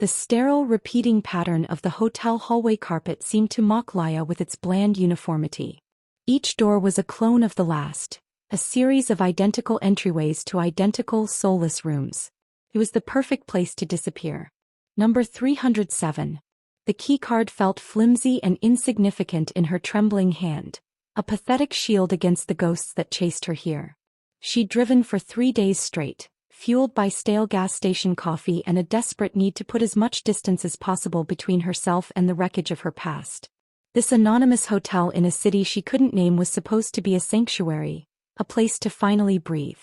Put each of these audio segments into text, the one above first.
The sterile repeating pattern of the hotel hallway carpet seemed to mock Lyah with its bland uniformity. Each door was a clone of the last, a series of identical entryways to identical soulless rooms. It was the perfect place to disappear. Number 307. The keycard felt flimsy and insignificant in her trembling hand, a pathetic shield against the ghosts that chased her here. She'd driven for 3 days straight, fueled by stale gas station coffee and a desperate need to put as much distance as possible between herself and the wreckage of her past. This anonymous hotel in a city she couldn't name was supposed to be a sanctuary, a place to finally breathe.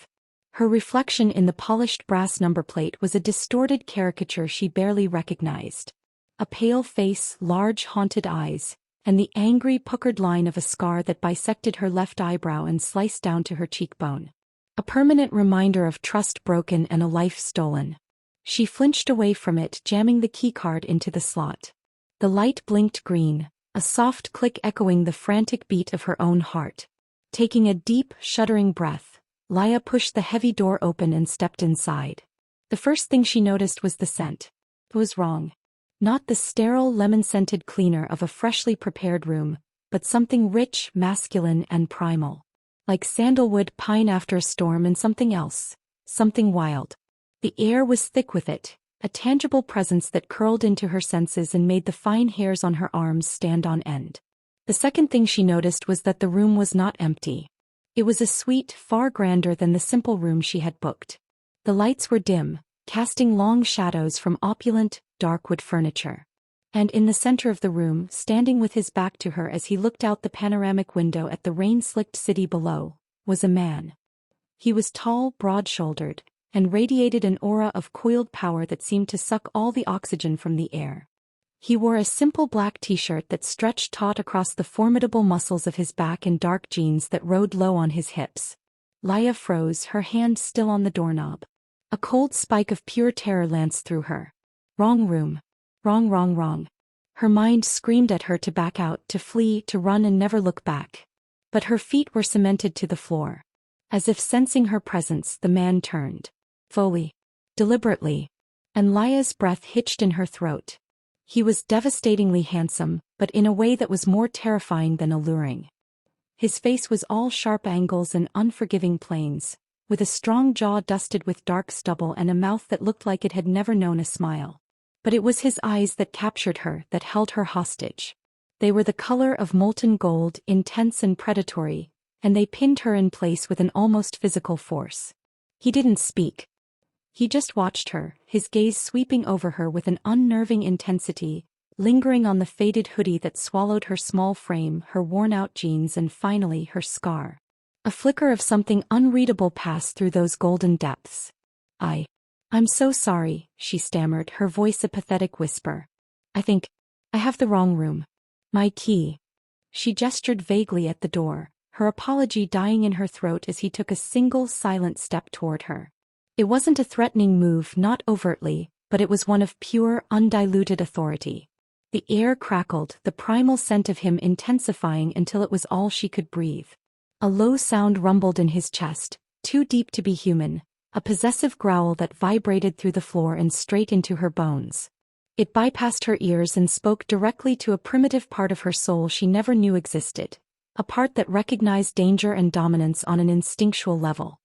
Her reflection in the polished brass number plate was a distorted caricature she barely recognized. A pale face, large haunted eyes, and the angry puckered line of a scar that bisected her left eyebrow and sliced down to her cheekbone. A permanent reminder of trust broken and a life stolen. She flinched away from it, jamming the keycard into the slot. The light blinked green, a soft click echoing the frantic beat of her own heart. Taking a deep, shuddering breath, Lyah pushed the heavy door open and stepped inside. The first thing she noticed was the scent. It was wrong. Not the sterile lemon-scented cleaner of a freshly prepared room, but something rich, masculine, and primal. Like sandalwood pine after a storm, and something else, something wild. The air was thick with it, a tangible presence that curled into her senses and made the fine hairs on her arms stand on end. The second thing she noticed was that the room was not empty. It was a suite far grander than the simple room she had booked. The lights were dim, casting long shadows from opulent, dark wood furniture. And in the center of the room, standing with his back to her as he looked out the panoramic window at the rain-slicked city below, was a man. He was tall, broad-shouldered, and radiated an aura of coiled power that seemed to suck all the oxygen from the air. He wore a simple black t-shirt that stretched taut across the formidable muscles of his back and dark jeans that rode low on his hips. Lyah froze, her hand still on the doorknob. A cold spike of pure terror lanced through her. Wrong room. Wrong. Her mind screamed at her to back out, to flee, to run and never look back. But her feet were cemented to the floor. As if sensing her presence, the man turned. Fully. Deliberately. And Lyah's breath hitched in her throat. He was devastatingly handsome, but in a way that was more terrifying than alluring. His face was all sharp angles and unforgiving planes, with a strong jaw dusted with dark stubble and a mouth that looked like it had never known a smile. But it was his eyes that captured her, that held her hostage. They were the color of molten gold, intense and predatory, and they pinned her in place with an almost physical force. He didn't speak. He just watched her, his gaze sweeping over her with an unnerving intensity, lingering on the faded hoodie that swallowed her small frame, her worn-out jeans, and finally her scar. A flicker of something unreadable passed through those golden depths. I'm so sorry, she stammered, her voice a pathetic whisper. I think I have the wrong room. My key. She gestured vaguely at the door, her apology dying in her throat as he took a single silent step toward her. It wasn't a threatening move, not overtly, but it was one of pure, undiluted authority. The air crackled, the primal scent of him intensifying until it was all she could breathe. A low sound rumbled in his chest, too deep to be human, a possessive growl that vibrated through the floor and straight into her bones. It bypassed her ears and spoke directly to a primitive part of her soul she never knew existed, a part that recognized danger and dominance on an instinctual level.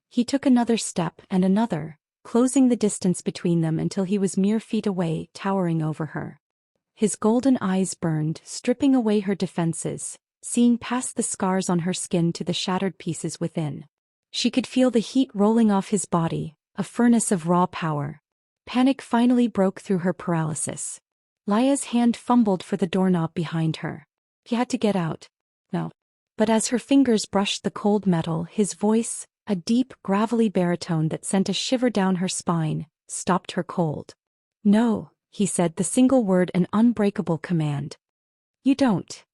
He took another step and another, closing the distance between them until he was mere feet away, towering over her. His golden eyes burned, stripping away her defenses, seeing past the scars on her skin to the shattered pieces within. She could feel the heat rolling off his body, a furnace of raw power. Panic finally broke through her paralysis. Lyah's hand fumbled for the doorknob behind her. He had to get out. No. But as her fingers brushed the cold metal, his voice, a deep, gravelly baritone that sent a shiver down her spine, stopped her cold. No, he said, the single word an unbreakable command. You don't.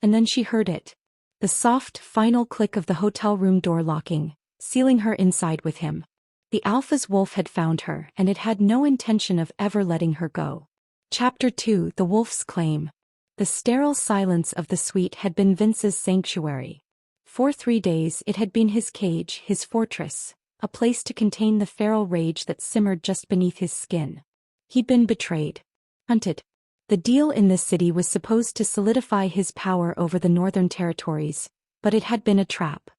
And then she heard it. The soft, final click of the hotel room door locking, sealing her inside with him. The Alpha's wolf had found her, and it had no intention of ever letting her go. Chapter 2: The Wolf's Claim. The sterile silence of the suite had been Vince's sanctuary. For 3 days it had been his cage, his fortress, a place to contain the feral rage that simmered just beneath his skin. He'd been betrayed. Hunted. The deal in this city was supposed to solidify his power over the northern territories, but it had been a trap.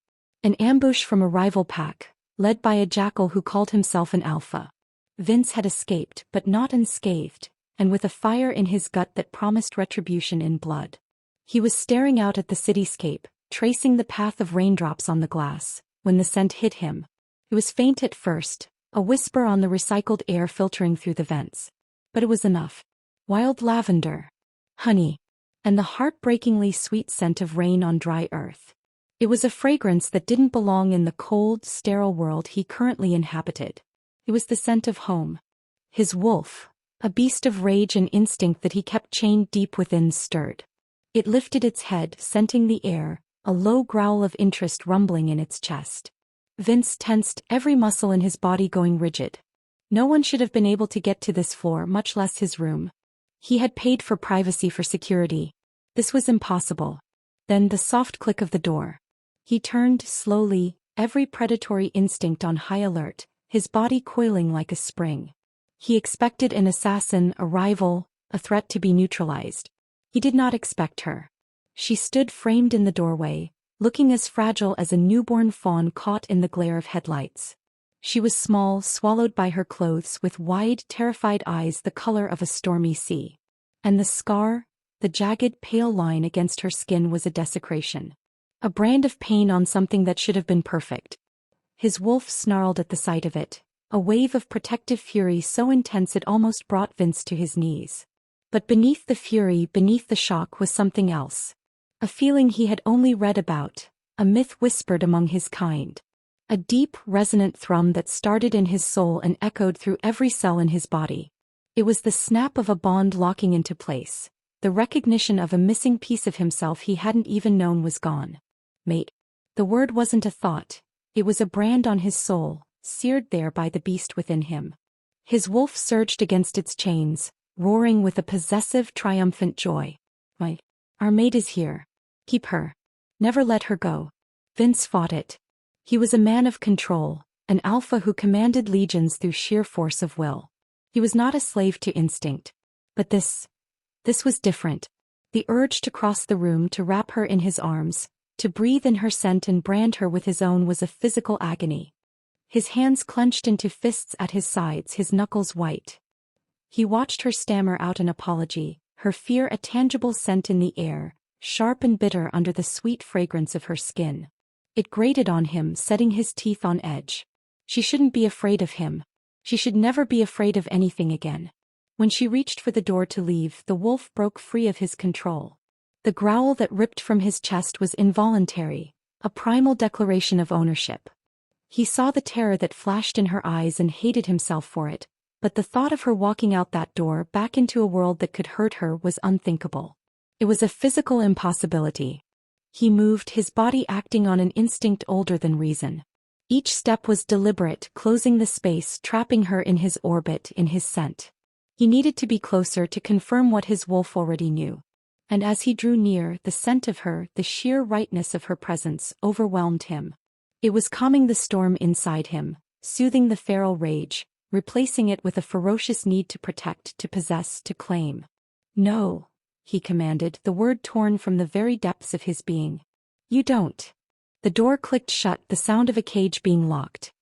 An ambush from a rival pack, led by a jackal who called himself an alpha. Vince had escaped, but not unscathed, and with a fire in his gut that promised retribution in blood. He was staring out at the cityscape, tracing the path of raindrops on the glass, when the scent hit him. It was faint at first, a whisper on the recycled air filtering through the vents. But it was enough. Wild lavender. Honey. And the heartbreakingly sweet scent of rain on dry earth. It was a fragrance that didn't belong in the cold, sterile world he currently inhabited. It was the scent of home. His wolf, a beast of rage and instinct that he kept chained deep within, stirred. It lifted its head, scenting the air, a low growl of interest rumbling in its chest. Vince tensed, every muscle in his body going rigid. No one should have been able to get to this floor, much less his room. He had paid for privacy, for security. This was impossible. Then the soft click of the door. He turned slowly, every predatory instinct on high alert, his body coiling like a spring. He expected an assassin, a rival, a threat to be neutralized. He did not expect her. She stood framed in the doorway, looking as fragile as a newborn fawn caught in the glare of headlights. She was small, swallowed by her clothes, with wide, terrified eyes the color of a stormy sea. And the scar, the jagged, pale line against her skin, was a desecration. A brand of pain on something that should have been perfect. His wolf snarled at the sight of it, a wave of protective fury so intense it almost brought Vince to his knees. But beneath the fury, beneath the shock, was something else. A feeling he had only read about, a myth whispered among his kind. A deep, resonant thrum that started in his soul and echoed through every cell in his body. It was the snap of a bond locking into place, the recognition of a missing piece of himself he hadn't even known was gone. Mate. The word wasn't a thought, it was a brand on his soul, seared there by the beast within him. His wolf surged against its chains, roaring with a possessive, triumphant joy. Our mate is here. Keep her. Never let her go. Vince fought it. He was a man of control, an alpha who commanded legions through sheer force of will. He was not a slave to instinct. But this was different. The urge to cross the room, to wrap her in his arms, to breathe in her scent and brand her with his own, was a physical agony. His hands clenched into fists at his sides, his knuckles white. He watched her stammer out an apology, her fear a tangible scent in the air, sharp and bitter under the sweet fragrance of her skin. It grated on him, setting his teeth on edge. She shouldn't be afraid of him. She should never be afraid of anything again. When she reached for the door to leave, the wolf broke free of his control. The growl that ripped from his chest was involuntary, a primal declaration of ownership. He saw the terror that flashed in her eyes and hated himself for it, but the thought of her walking out that door back into a world that could hurt her was unthinkable. It was a physical impossibility. He moved, his body acting on an instinct older than reason. Each step was deliberate, closing the space, trapping her in his orbit, in his scent. He needed to be closer to confirm what his wolf already knew. And as he drew near, the scent of her, the sheer rightness of her presence, overwhelmed him. It was calming the storm inside him, soothing the feral rage, replacing it with a ferocious need to protect, to possess, to claim. No, he commanded, the word torn from the very depths of his being. You don't. The door clicked shut, the sound of a cage being locked.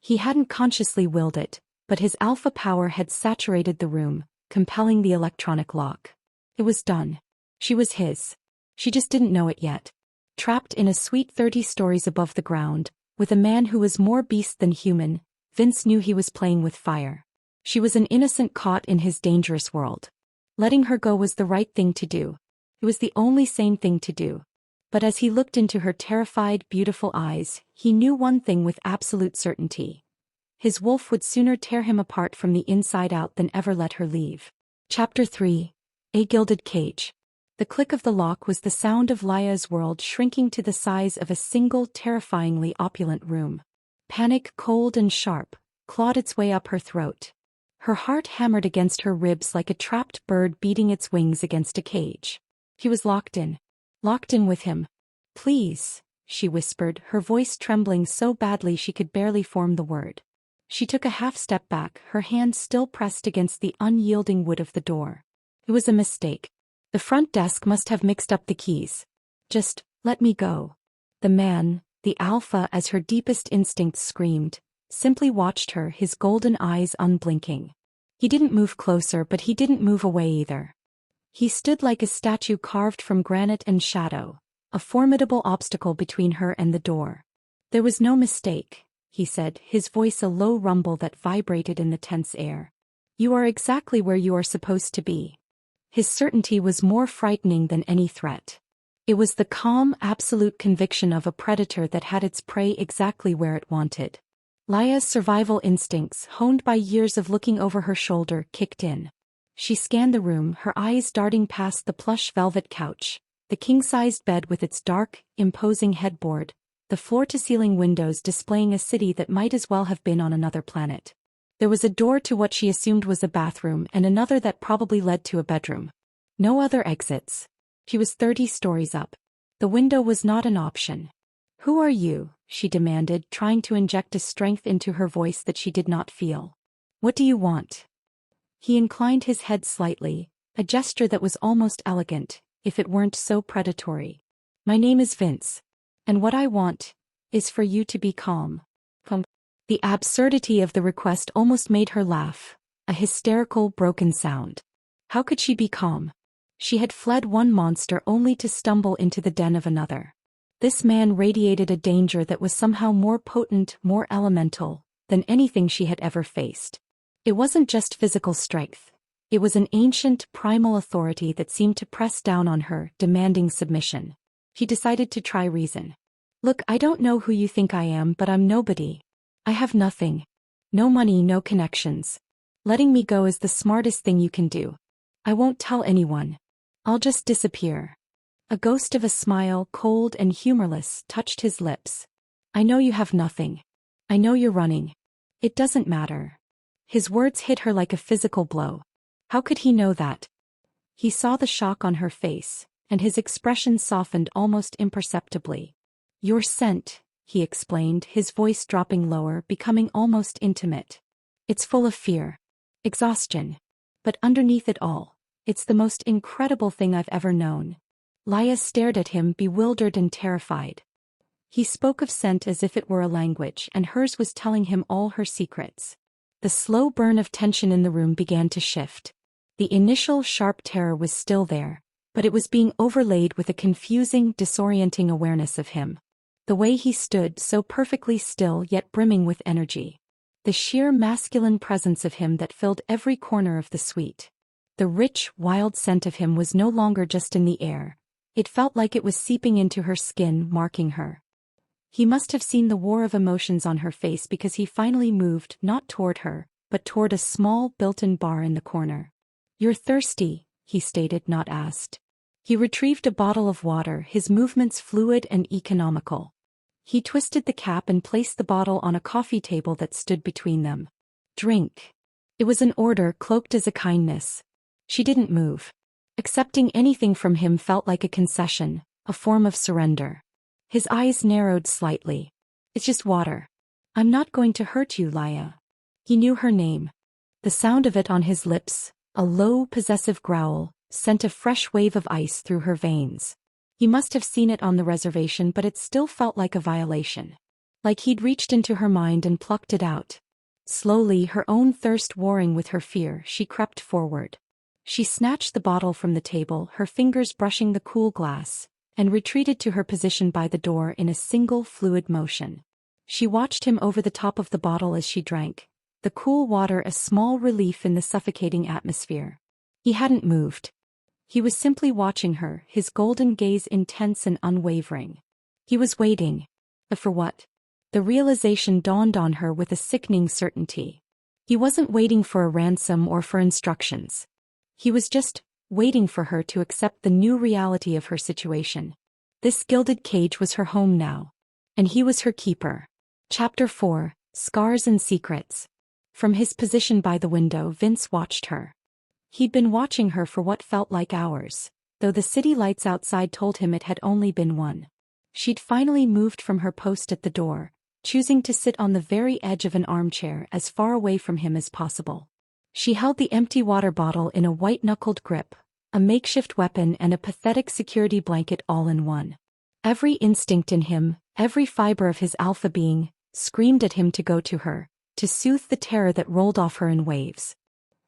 He hadn't consciously willed it, but his alpha power had saturated the room, compelling the electronic lock. It was done. She was his. She just didn't know it yet. Trapped in a suite 30 stories above the ground, with a man who was more beast than human, Vince knew he was playing with fire. She was an innocent caught in his dangerous world. Letting her go was the right thing to do. It was the only sane thing to do. But as he looked into her terrified, beautiful eyes, he knew one thing with absolute certainty. His wolf would sooner tear him apart from the inside out than ever let her leave. Chapter 3. A Gilded Cage. The click of the lock was the sound of Lyah's world shrinking to the size of a single terrifyingly opulent room. Panic, cold and sharp, clawed its way up her throat. Her heart hammered against her ribs like a trapped bird beating its wings against a cage. He was locked in. Locked in with him. Please, she whispered, her voice trembling so badly she could barely form the word. She took a half step back, her hand still pressed against the unyielding wood of the door. It was a mistake. The front desk must have mixed up the keys. Just, let me go. The man, the alpha as her deepest instincts screamed, simply watched her, his golden eyes unblinking. He didn't move closer, but he didn't move away either. He stood like a statue carved from granite and shadow, a formidable obstacle between her and the door. There was no mistake, he said, his voice a low rumble that vibrated in the tense air. You are exactly where you are supposed to be. His certainty was more frightening than any threat. It was the calm, absolute conviction of a predator that had its prey exactly where it wanted. Lyah's survival instincts, honed by years of looking over her shoulder, kicked in. She scanned the room, her eyes darting past the plush velvet couch, the king-sized bed with its dark, imposing headboard, the floor-to-ceiling windows displaying a city that might as well have been on another planet. There was a door to what she assumed was a bathroom and another that probably led to a bedroom. No other exits. She was 30 stories up. The window was not an option. Who are you? She demanded, trying to inject a strength into her voice that she did not feel. What do you want? He inclined his head slightly, a gesture that was almost elegant, if it weren't so predatory. My name is Vince. And what I want is for you to be calm. The absurdity of the request almost made her laugh, a hysterical, broken sound. How could she be calm? She had fled one monster only to stumble into the den of another. This man radiated a danger that was somehow more potent, more elemental, than anything she had ever faced. It wasn't just physical strength. It was an ancient, primal authority that seemed to press down on her, demanding submission. She decided to try reason. Look, I don't know who you think I am, but I'm nobody. I have nothing. No money, no connections. Letting me go is the smartest thing you can do. I won't tell anyone. I'll just disappear. A ghost of a smile, cold and humorless, touched his lips. I know you have nothing. I know you're running. It doesn't matter. His words hit her like a physical blow. How could he know that? He saw the shock on her face, and his expression softened almost imperceptibly. Your scent, he explained, his voice dropping lower, becoming almost intimate. It's full of fear. Exhaustion. But underneath it all, it's the most incredible thing I've ever known. Lyah stared at him, bewildered and terrified. He spoke of scent as if it were a language, and hers was telling him all her secrets. The slow burn of tension in the room began to shift. The initial sharp terror was still there, but it was being overlaid with a confusing, disorienting awareness of him. The way he stood, so perfectly still yet brimming with energy. The sheer masculine presence of him that filled every corner of the suite. The rich, wild scent of him was no longer just in the air. It felt like it was seeping into her skin, marking her. He must have seen the war of emotions on her face because he finally moved, not toward her, but toward a small, built-in bar in the corner. You're thirsty, he stated, not asked. He retrieved a bottle of water, his movements fluid and economical. He twisted the cap and placed the bottle on a coffee table that stood between them. Drink. It was an order cloaked as a kindness. She didn't move. Accepting anything from him felt like a concession, a form of surrender. His eyes narrowed slightly. It's just water. I'm not going to hurt you, Lyah. He knew her name. The sound of it on his lips, a low, possessive growl, sent a fresh wave of ice through her veins. He must have seen it on the reservation, but it still felt like a violation. Like he'd reached into her mind and plucked it out. Slowly, her own thirst warring with her fear, she crept forward. She snatched the bottle from the table, her fingers brushing the cool glass, and retreated to her position by the door in a single fluid motion. She watched him over the top of the bottle as she drank, the cool water a small relief in the suffocating atmosphere. He hadn't moved. He was simply watching her, his golden gaze intense and unwavering. He was waiting. But for what? The realization dawned on her with a sickening certainty. He wasn't waiting for a ransom or for instructions. He was just waiting for her to accept the new reality of her situation. This gilded cage was her home now. And he was her keeper. Chapter 4, Scars and Secrets. From his position by the window, Vince watched her. He'd been watching her for what felt like hours, though the city lights outside told him it had only been one. She'd finally moved from her post at the door, choosing to sit on the very edge of an armchair as far away from him as possible. She held the empty water bottle in a white-knuckled grip, a makeshift weapon and a pathetic security blanket all in one. Every instinct in him, every fiber of his alpha being, screamed at him to go to her, to soothe the terror that rolled off her in waves.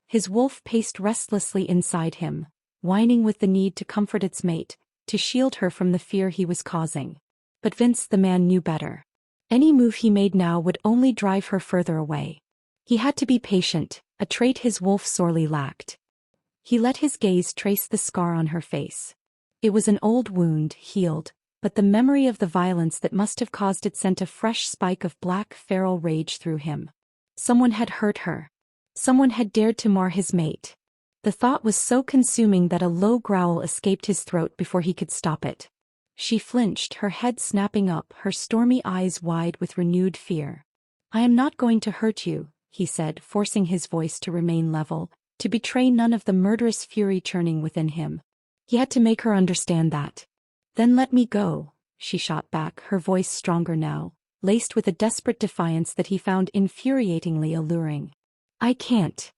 His wolf paced restlessly inside him, whining with the need to comfort its mate, to shield her from the fear he was causing. But Vince the man knew better. Any move he made now would only drive her further away. He had to be patient, a trait his wolf sorely lacked. He let his gaze trace the scar on her face. It was an old wound, healed, but the memory of the violence that must have caused it sent a fresh spike of black feral rage through him. Someone had hurt her. Someone had dared to mar his mate. The thought was so consuming that a low growl escaped his throat before he could stop it. She flinched, her head snapping up, her stormy eyes wide with renewed fear. "I am not going to hurt you," he said, forcing his voice to remain level, to betray none of the murderous fury churning within him. He had to make her understand that. "Then let me go," she shot back, her voice stronger now, laced with a desperate defiance that he found infuriatingly alluring. "I can't."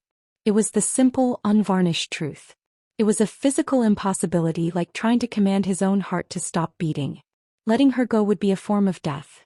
It was the simple, unvarnished truth. It was a physical impossibility, like trying to command his own heart to stop beating. Letting her go would be a form of death.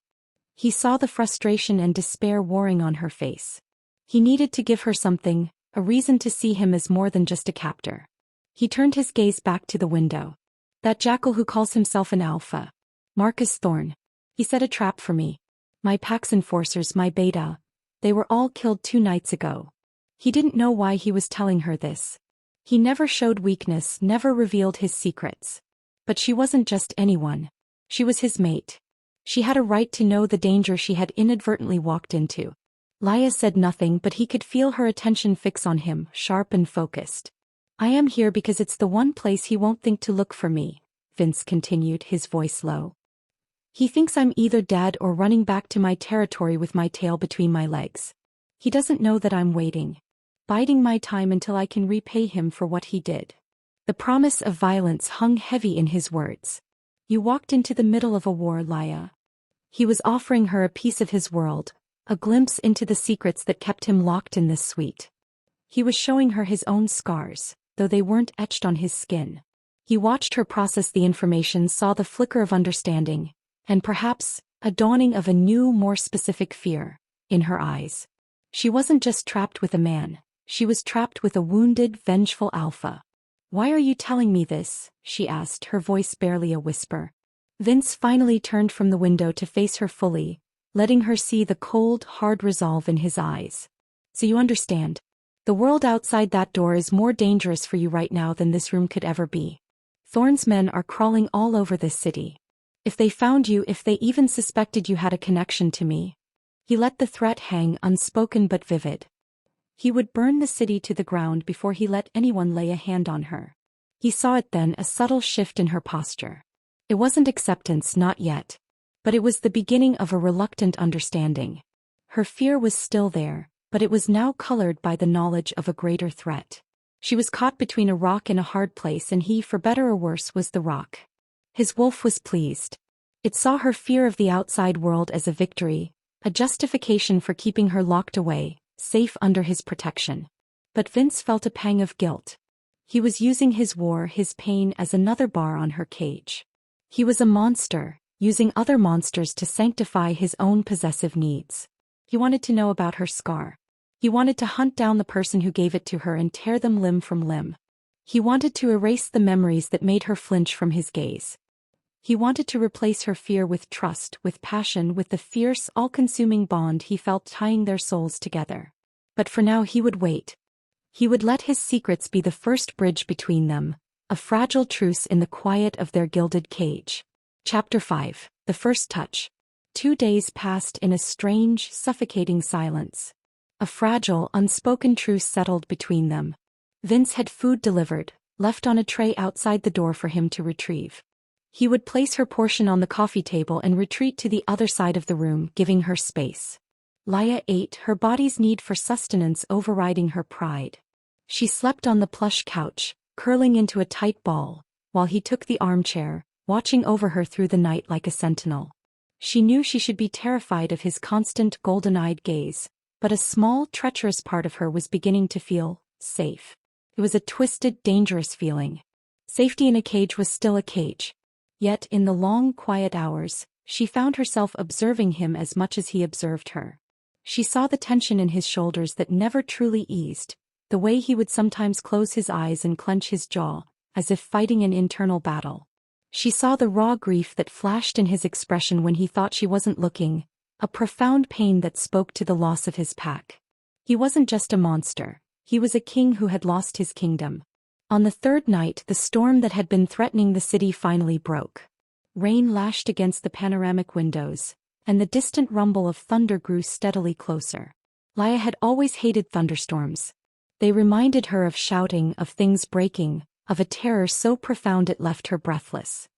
He saw the frustration and despair warring on her face. He needed to give her something, a reason to see him as more than just a captor. He turned his gaze back to the window. "That jackal who calls himself an alpha. Marcus Thorne. He set a trap for me. My Pax enforcers, my beta. They were all killed 2 nights ago." He didn't know why he was telling her this. He never showed weakness, never revealed his secrets. But she wasn't just anyone. She was his mate. She had a right to know the danger she had inadvertently walked into. Lyah said nothing, but he could feel her attention fix on him, sharp and focused. "I am here because it's the one place he won't think to look for me," Vince continued, his voice low. "He thinks I'm either dead or running back to my territory with my tail between my legs. He doesn't know that I'm waiting. Biding my time until I can repay him for what he did." The promise of violence hung heavy in his words. "You walked into the middle of a war, Lyah." He was offering her a piece of his world, a glimpse into the secrets that kept him locked in this suite. He was showing her his own scars, though they weren't etched on his skin. He watched her process the information, saw the flicker of understanding, and perhaps a dawning of a new, more specific fear, in her eyes. She wasn't just trapped with a man. She was trapped with a wounded, vengeful alpha. "Why are you telling me this?" she asked, her voice barely a whisper. Vince finally turned from the window to face her fully, letting her see the cold, hard resolve in his eyes. "So you understand. The world outside that door is more dangerous for you right now than this room could ever be. Thorne's men are crawling all over this city. If they found you, if they even suspected you had a connection to me." He let the threat hang, unspoken but vivid. He would burn the city to the ground before he let anyone lay a hand on her. He saw it then, a subtle shift in her posture. It wasn't acceptance, not yet. But it was the beginning of a reluctant understanding. Her fear was still there, but it was now colored by the knowledge of a greater threat. She was caught between a rock and a hard place, and he, for better or worse, was the rock. His wolf was pleased. It saw her fear of the outside world as a victory, a justification for keeping her locked away, safe under his protection. But Vince felt a pang of guilt. He was using his war, his pain, as another bar on her cage. He was a monster, using other monsters to sanctify his own possessive needs. He wanted to know about her scar. He wanted to hunt down the person who gave it to her and tear them limb from limb. He wanted to erase the memories that made her flinch from his gaze. He wanted to replace her fear with trust, with passion, with the fierce, all-consuming bond he felt tying their souls together. But for now he would wait. He would let his secrets be the first bridge between them, a fragile truce in the quiet of their gilded cage. Chapter 5. The First Touch. 2 days passed in a strange, suffocating silence. A fragile, unspoken truce settled between them. Vince had food delivered, left on a tray outside the door for him to retrieve. He would place her portion on the coffee table and retreat to the other side of the room, giving her space. Lyah ate, her body's need for sustenance overriding her pride. She slept on the plush couch, curling into a tight ball, while he took the armchair, watching over her through the night like a sentinel. She knew she should be terrified of his constant golden-eyed gaze, but a small, treacherous part of her was beginning to feel safe. It was a twisted, dangerous feeling. Safety in a cage was still a cage. Yet, in the long, quiet hours, she found herself observing him as much as he observed her. She saw the tension in his shoulders that never truly eased, the way he would sometimes close his eyes and clench his jaw, as if fighting an internal battle. She saw the raw grief that flashed in his expression when he thought she wasn't looking, a profound pain that spoke to the loss of his pack. He wasn't just a monster, he was a king who had lost his kingdom. On the third night, the storm that had been threatening the city finally broke. Rain lashed against the panoramic windows, and the distant rumble of thunder grew steadily closer. Lyah had always hated thunderstorms. They reminded her of shouting, of things breaking, of a terror so profound it left her breathless.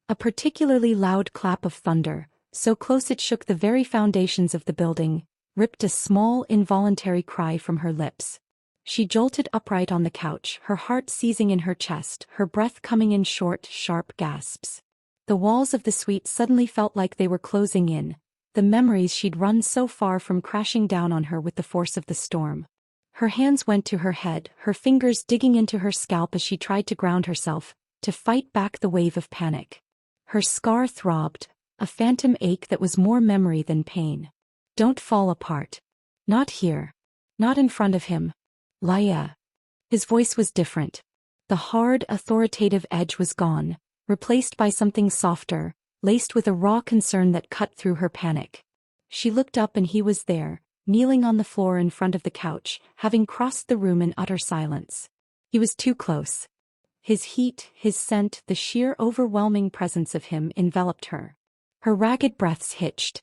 A particularly loud clap of thunder, so close it shook the very foundations of the building, ripped a small, involuntary cry from her lips. She jolted upright on the couch, her heart seizing in her chest, her breath coming in short, sharp gasps. The walls of the suite suddenly felt like they were closing in, the memories she'd run so far from crashing down on her with the force of the storm. Her hands went to her head, her fingers digging into her scalp as she tried to ground herself, to fight back the wave of panic. Her scar throbbed, a phantom ache that was more memory than pain. Don't fall apart. Not here. Not in front of him. Lyah. His voice was different. The hard, authoritative edge was gone, replaced by something softer, laced with a raw concern that cut through her panic. She looked up and he was there, kneeling on the floor in front of the couch, having crossed the room in utter silence. He was too close. His heat, his scent, the sheer overwhelming presence of him enveloped her. Her ragged breaths hitched.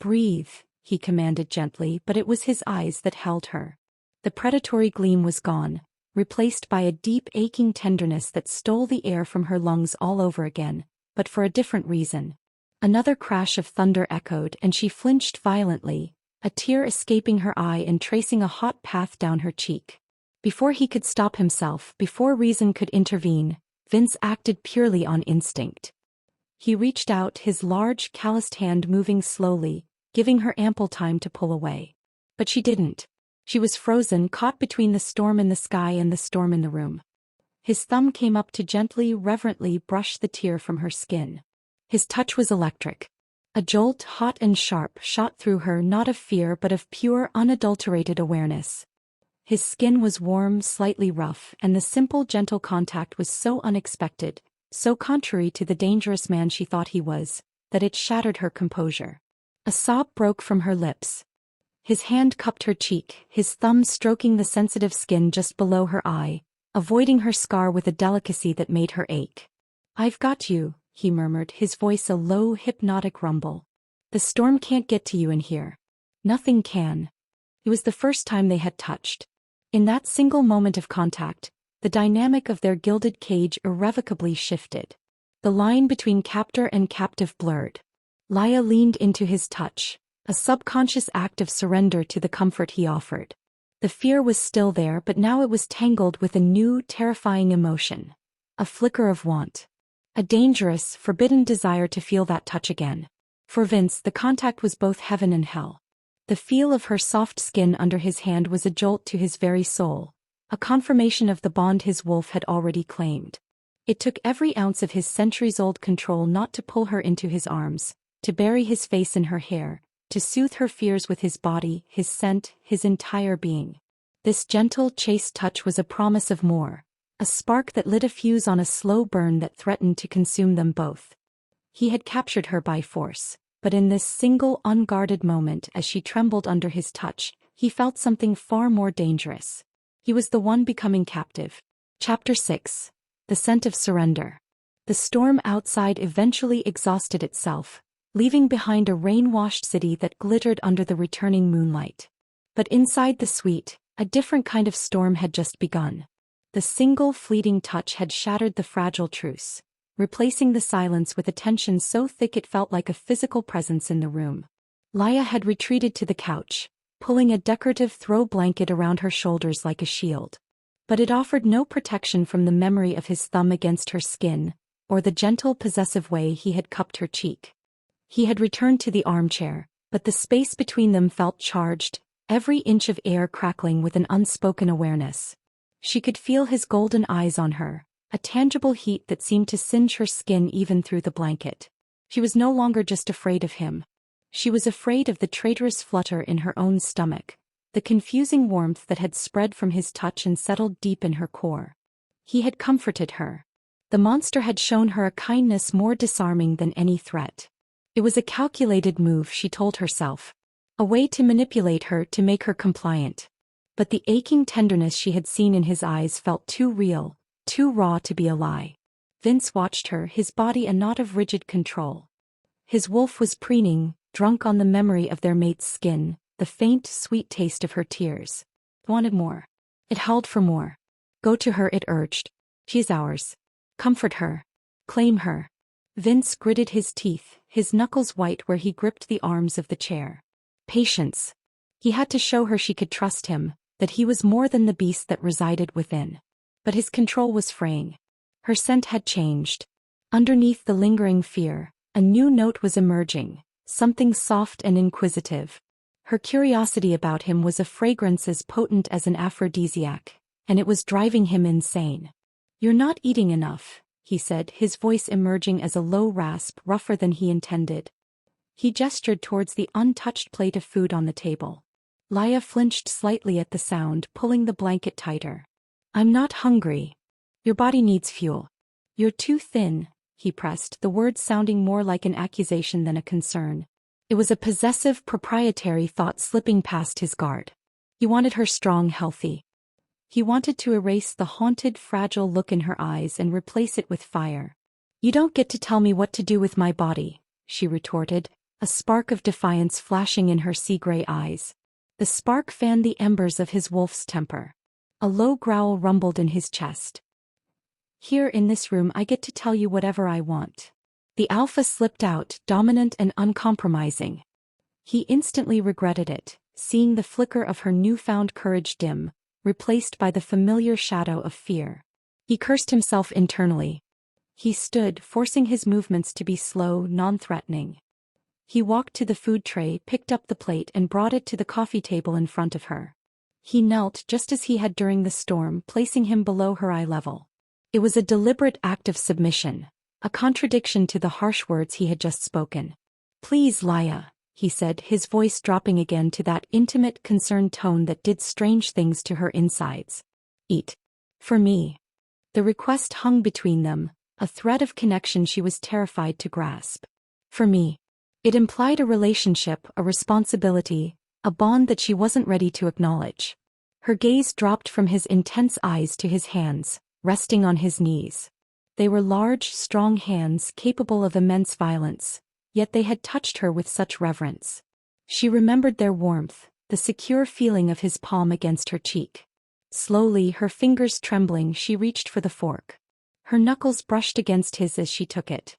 Breathe, he commanded gently, but it was his eyes that held her. The predatory gleam was gone, replaced by a deep aching tenderness that stole the air from her lungs all over again, but for a different reason. Another crash of thunder echoed and she flinched violently, a tear escaping her eye and tracing a hot path down her cheek. Before he could stop himself, before reason could intervene, Vince acted purely on instinct. He reached out, his large, calloused hand moving slowly, giving her ample time to pull away. But she didn't. She was frozen, caught between the storm in the sky and the storm in the room. His thumb came up to gently, reverently brush the tear from her skin. His touch was electric. A jolt, hot and sharp, shot through her, not of fear but of pure, unadulterated awareness. His skin was warm, slightly rough, and the simple, gentle contact was so unexpected, so contrary to the dangerous man she thought he was, that it shattered her composure. A sob broke from her lips. His hand cupped her cheek, his thumb stroking the sensitive skin just below her eye, avoiding her scar with a delicacy that made her ache. "I've got you," he murmured, his voice a low, hypnotic rumble. "The storm can't get to you in here. Nothing can." It was the first time they had touched. In that single moment of contact, the dynamic of their gilded cage irrevocably shifted. The line between captor and captive blurred. Lyah leaned into his touch, a subconscious act of surrender to the comfort he offered. The fear was still there, but now it was tangled with a new, terrifying emotion. A flicker of want. A dangerous, forbidden desire to feel that touch again. For Vince, the contact was both heaven and hell. The feel of her soft skin under his hand was a jolt to his very soul, a confirmation of the bond his wolf had already claimed. It took every ounce of his centuries-old control not to pull her into his arms, to bury his face in her hair, to soothe her fears with his body, his scent, his entire being. This gentle, chaste touch was a promise of more, a spark that lit a fuse on a slow burn that threatened to consume them both. He had captured her by force, but in this single, unguarded moment as she trembled under his touch, he felt something far more dangerous. He was the one becoming captive. Chapter 6. The Scent of Surrender. The storm outside eventually exhausted itself, leaving behind a rain-washed city that glittered under the returning moonlight. But inside the suite, a different kind of storm had just begun. The single fleeting touch had shattered the fragile truce, replacing the silence with a tension so thick it felt like a physical presence in the room. Lyah had retreated to the couch, pulling a decorative throw blanket around her shoulders like a shield. But it offered no protection from the memory of his thumb against her skin, or the gentle, possessive way he had cupped her cheek. He had returned to the armchair, but the space between them felt charged, every inch of air crackling with an unspoken awareness. She could feel his golden eyes on her, a tangible heat that seemed to singe her skin even through the blanket. She was no longer just afraid of him. She was afraid of the traitorous flutter in her own stomach, the confusing warmth that had spread from his touch and settled deep in her core. He had comforted her. The monster had shown her a kindness more disarming than any threat. It was a calculated move, she told herself. A way to manipulate her, to make her compliant. But the aching tenderness she had seen in his eyes felt too real, too raw to be a lie. Vince watched her, his body a knot of rigid control. His wolf was preening, drunk on the memory of their mate's skin, the faint, sweet taste of her tears. Wanted more. It howled for more. Go to her, it urged. She's ours. Comfort her. Claim her. Vince gritted his teeth, his knuckles white where he gripped the arms of the chair. Patience. He had to show her she could trust him, that he was more than the beast that resided within. But his control was fraying. Her scent had changed. Underneath the lingering fear, a new note was emerging, something soft and inquisitive. Her curiosity about him was a fragrance as potent as an aphrodisiac, and it was driving him insane. You're not eating enough, he said, his voice emerging as a low rasp, rougher than he intended. He gestured towards the untouched plate of food on the table. Lyah flinched slightly at the sound, pulling the blanket tighter. I'm not hungry. Your body needs fuel. You're too thin, he pressed, the words sounding more like an accusation than a concern. It was a possessive, proprietary thought slipping past his guard. He wanted her strong, healthy. He wanted to erase the haunted, fragile look in her eyes and replace it with fire. You don't get to tell me what to do with my body, she retorted, a spark of defiance flashing in her sea-gray eyes. The spark fanned the embers of his wolf's temper. A low growl rumbled in his chest. Here in this room I get to tell you whatever I want. The alpha slipped out, dominant and uncompromising. He instantly regretted it, seeing the flicker of her newfound courage dim, replaced by the familiar shadow of fear. He cursed himself internally. He stood, forcing his movements to be slow, non-threatening. He walked to the food tray, picked up the plate and brought it to the coffee table in front of her. He knelt just as he had during the storm, placing him below her eye level. It was a deliberate act of submission, a contradiction to the harsh words he had just spoken. Please, Lyah, he said, his voice dropping again to that intimate, concerned tone that did strange things to her insides. Eat. For me. The request hung between them, a thread of connection she was terrified to grasp. For me. It implied a relationship, a responsibility, a bond that she wasn't ready to acknowledge. Her gaze dropped from his intense eyes to his hands, resting on his knees. They were large, strong hands capable of immense violence, yet they had touched her with such reverence. She remembered their warmth, the secure feeling of his palm against her cheek. Slowly, her fingers trembling, she reached for the fork. Her knuckles brushed against his as she took it.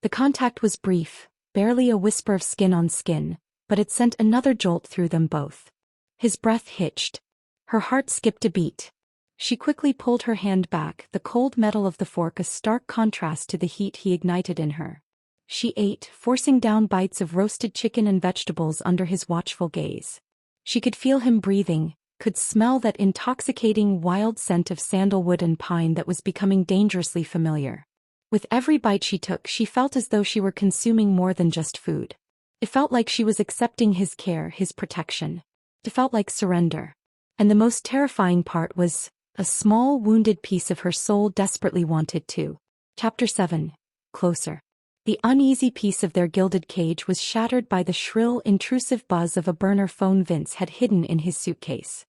The contact was brief, barely a whisper of skin on skin, but it sent another jolt through them both. His breath hitched. Her heart skipped a beat. She quickly pulled her hand back, the cold metal of the fork a stark contrast to the heat he ignited in her. She ate, forcing down bites of roasted chicken and vegetables under his watchful gaze. She could feel him breathing, could smell that intoxicating wild scent of sandalwood and pine that was becoming dangerously familiar. With every bite she took, she felt as though she were consuming more than just food. It felt like she was accepting his care, his protection. It felt like surrender. And the most terrifying part was, a small, wounded piece of her soul desperately wanted to. Chapter 7. Closer. The uneasy peace of their gilded cage was shattered by the shrill, intrusive buzz of a burner phone Vince had hidden in his suitcase.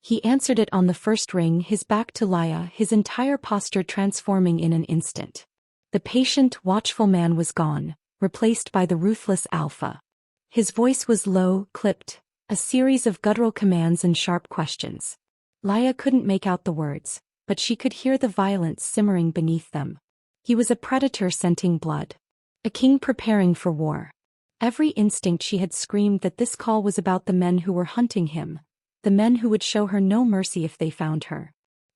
He answered it on the first ring, his back to Lyah, his entire posture transforming in an instant. The patient, watchful man was gone, replaced by the ruthless alpha. His voice was low, clipped, a series of guttural commands and sharp questions. Lyah couldn't make out the words, but she could hear the violence simmering beneath them. He was a predator scenting blood. A king preparing for war. Every instinct she had screamed that this call was about the men who were hunting him, the men who would show her no mercy if they found her.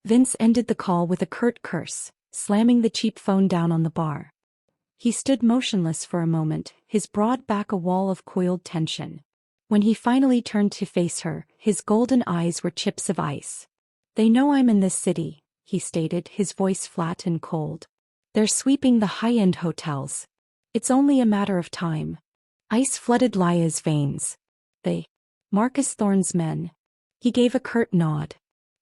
Vince ended the call with a curt curse, slamming the cheap phone down on the bar. He stood motionless for a moment, his broad back a wall of coiled tension. When he finally turned to face her, his golden eyes were chips of ice. "They know I'm in this city," he stated, his voice flat and cold. "They're sweeping the high-end hotels. It's only a matter of time." Ice flooded Lyah's veins. "They? Marcus Thorne's men?" He gave a curt nod.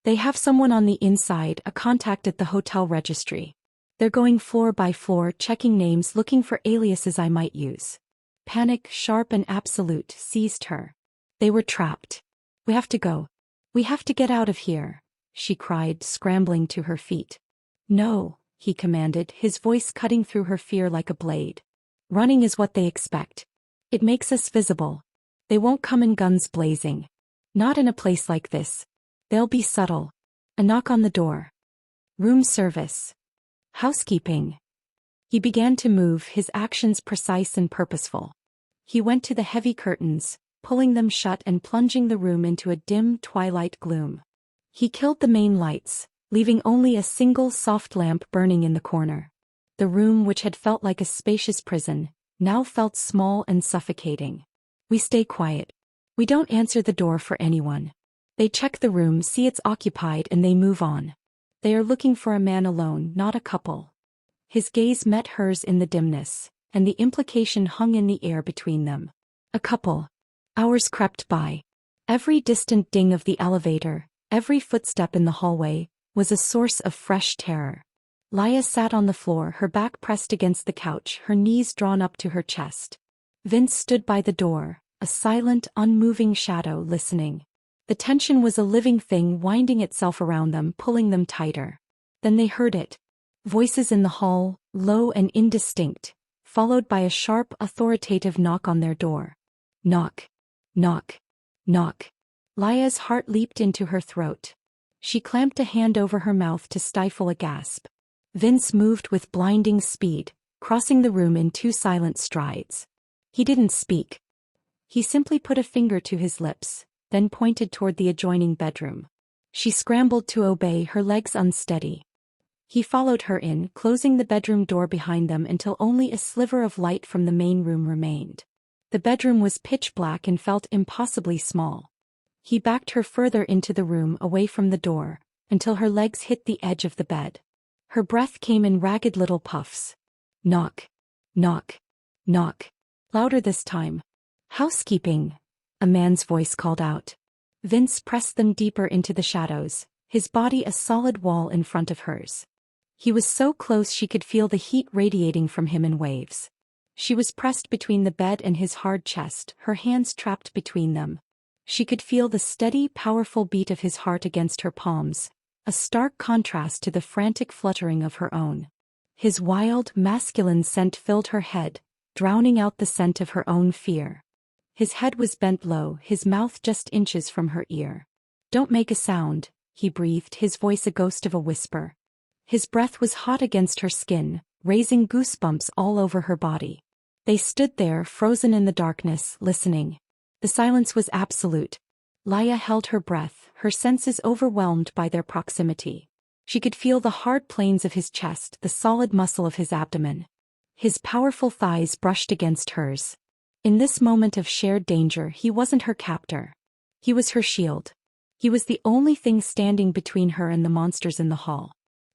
"They have someone on the inside, a contact at the hotel registry. They're going floor by floor, checking names, looking for aliases I might use." Panic, sharp and absolute, seized her. They were trapped. "We have to go. We have to get out of here," she cried, scrambling to her feet. "No," he commanded, his voice cutting through her fear like a blade. "Running is what they expect. It makes us visible. They won't come in guns blazing. Not in a place like this. They'll be subtle." A knock on the door. "Room service. Housekeeping." He began to move, his actions precise and purposeful. He went to the heavy curtains, pulling them shut and plunging the room into a dim twilight gloom. He killed the main lights, leaving only a single soft lamp burning in the corner. The room, which had felt like a spacious prison, now felt small and suffocating. "We stay quiet. We don't answer the door for anyone. They check the room, see it's occupied, and they move on. They are looking for a man alone, not a couple." His gaze met hers in the dimness, and the implication hung in the air between them. A couple. Hours crept by. Every distant ding of the elevator, every footstep in the hallway, was a source of fresh terror. Lyah sat on the floor, her back pressed against the couch, her knees drawn up to her chest. Vince stood by the door, a silent, unmoving shadow, listening. The tension was a living thing winding itself around them, pulling them tighter. Then they heard it. Voices in the hall, low and indistinct, followed by a sharp, authoritative knock on their door. Knock. Knock. Knock. Lyah's heart leaped into her throat. She clamped a hand over her mouth to stifle a gasp. Vince moved with blinding speed, crossing the room in 2 silent strides. He didn't speak. He simply put a finger to his lips, then pointed toward the adjoining bedroom. She scrambled to obey, her legs unsteady. He followed her in, closing the bedroom door behind them until only a sliver of light from the main room remained. The bedroom was pitch black and felt impossibly small. He backed her further into the room, away from the door, until her legs hit the edge of the bed. Her breath came in ragged little puffs. Knock. Knock. Knock. Louder this time. "Housekeeping," a man's voice called out. Vince pressed them deeper into the shadows, his body a solid wall in front of hers. He was so close she could feel the heat radiating from him in waves. She was pressed between the bed and his hard chest, her hands trapped between them. She could feel the steady, powerful beat of his heart against her palms, a stark contrast to the frantic fluttering of her own. His wild, masculine scent filled her head, drowning out the scent of her own fear. His head was bent low, his mouth just inches from her ear. "Don't make a sound," he breathed, his voice a ghost of a whisper. His breath was hot against her skin, raising goosebumps all over her body. They stood there, frozen in the darkness, listening. The silence was absolute. Lyah held her breath, her senses overwhelmed by their proximity. She could feel the hard planes of his chest, the solid muscle of his abdomen. His powerful thighs brushed against hers. In this moment of shared danger, he wasn't her captor. He was her shield. He was the only thing standing between her and the monsters in the hall.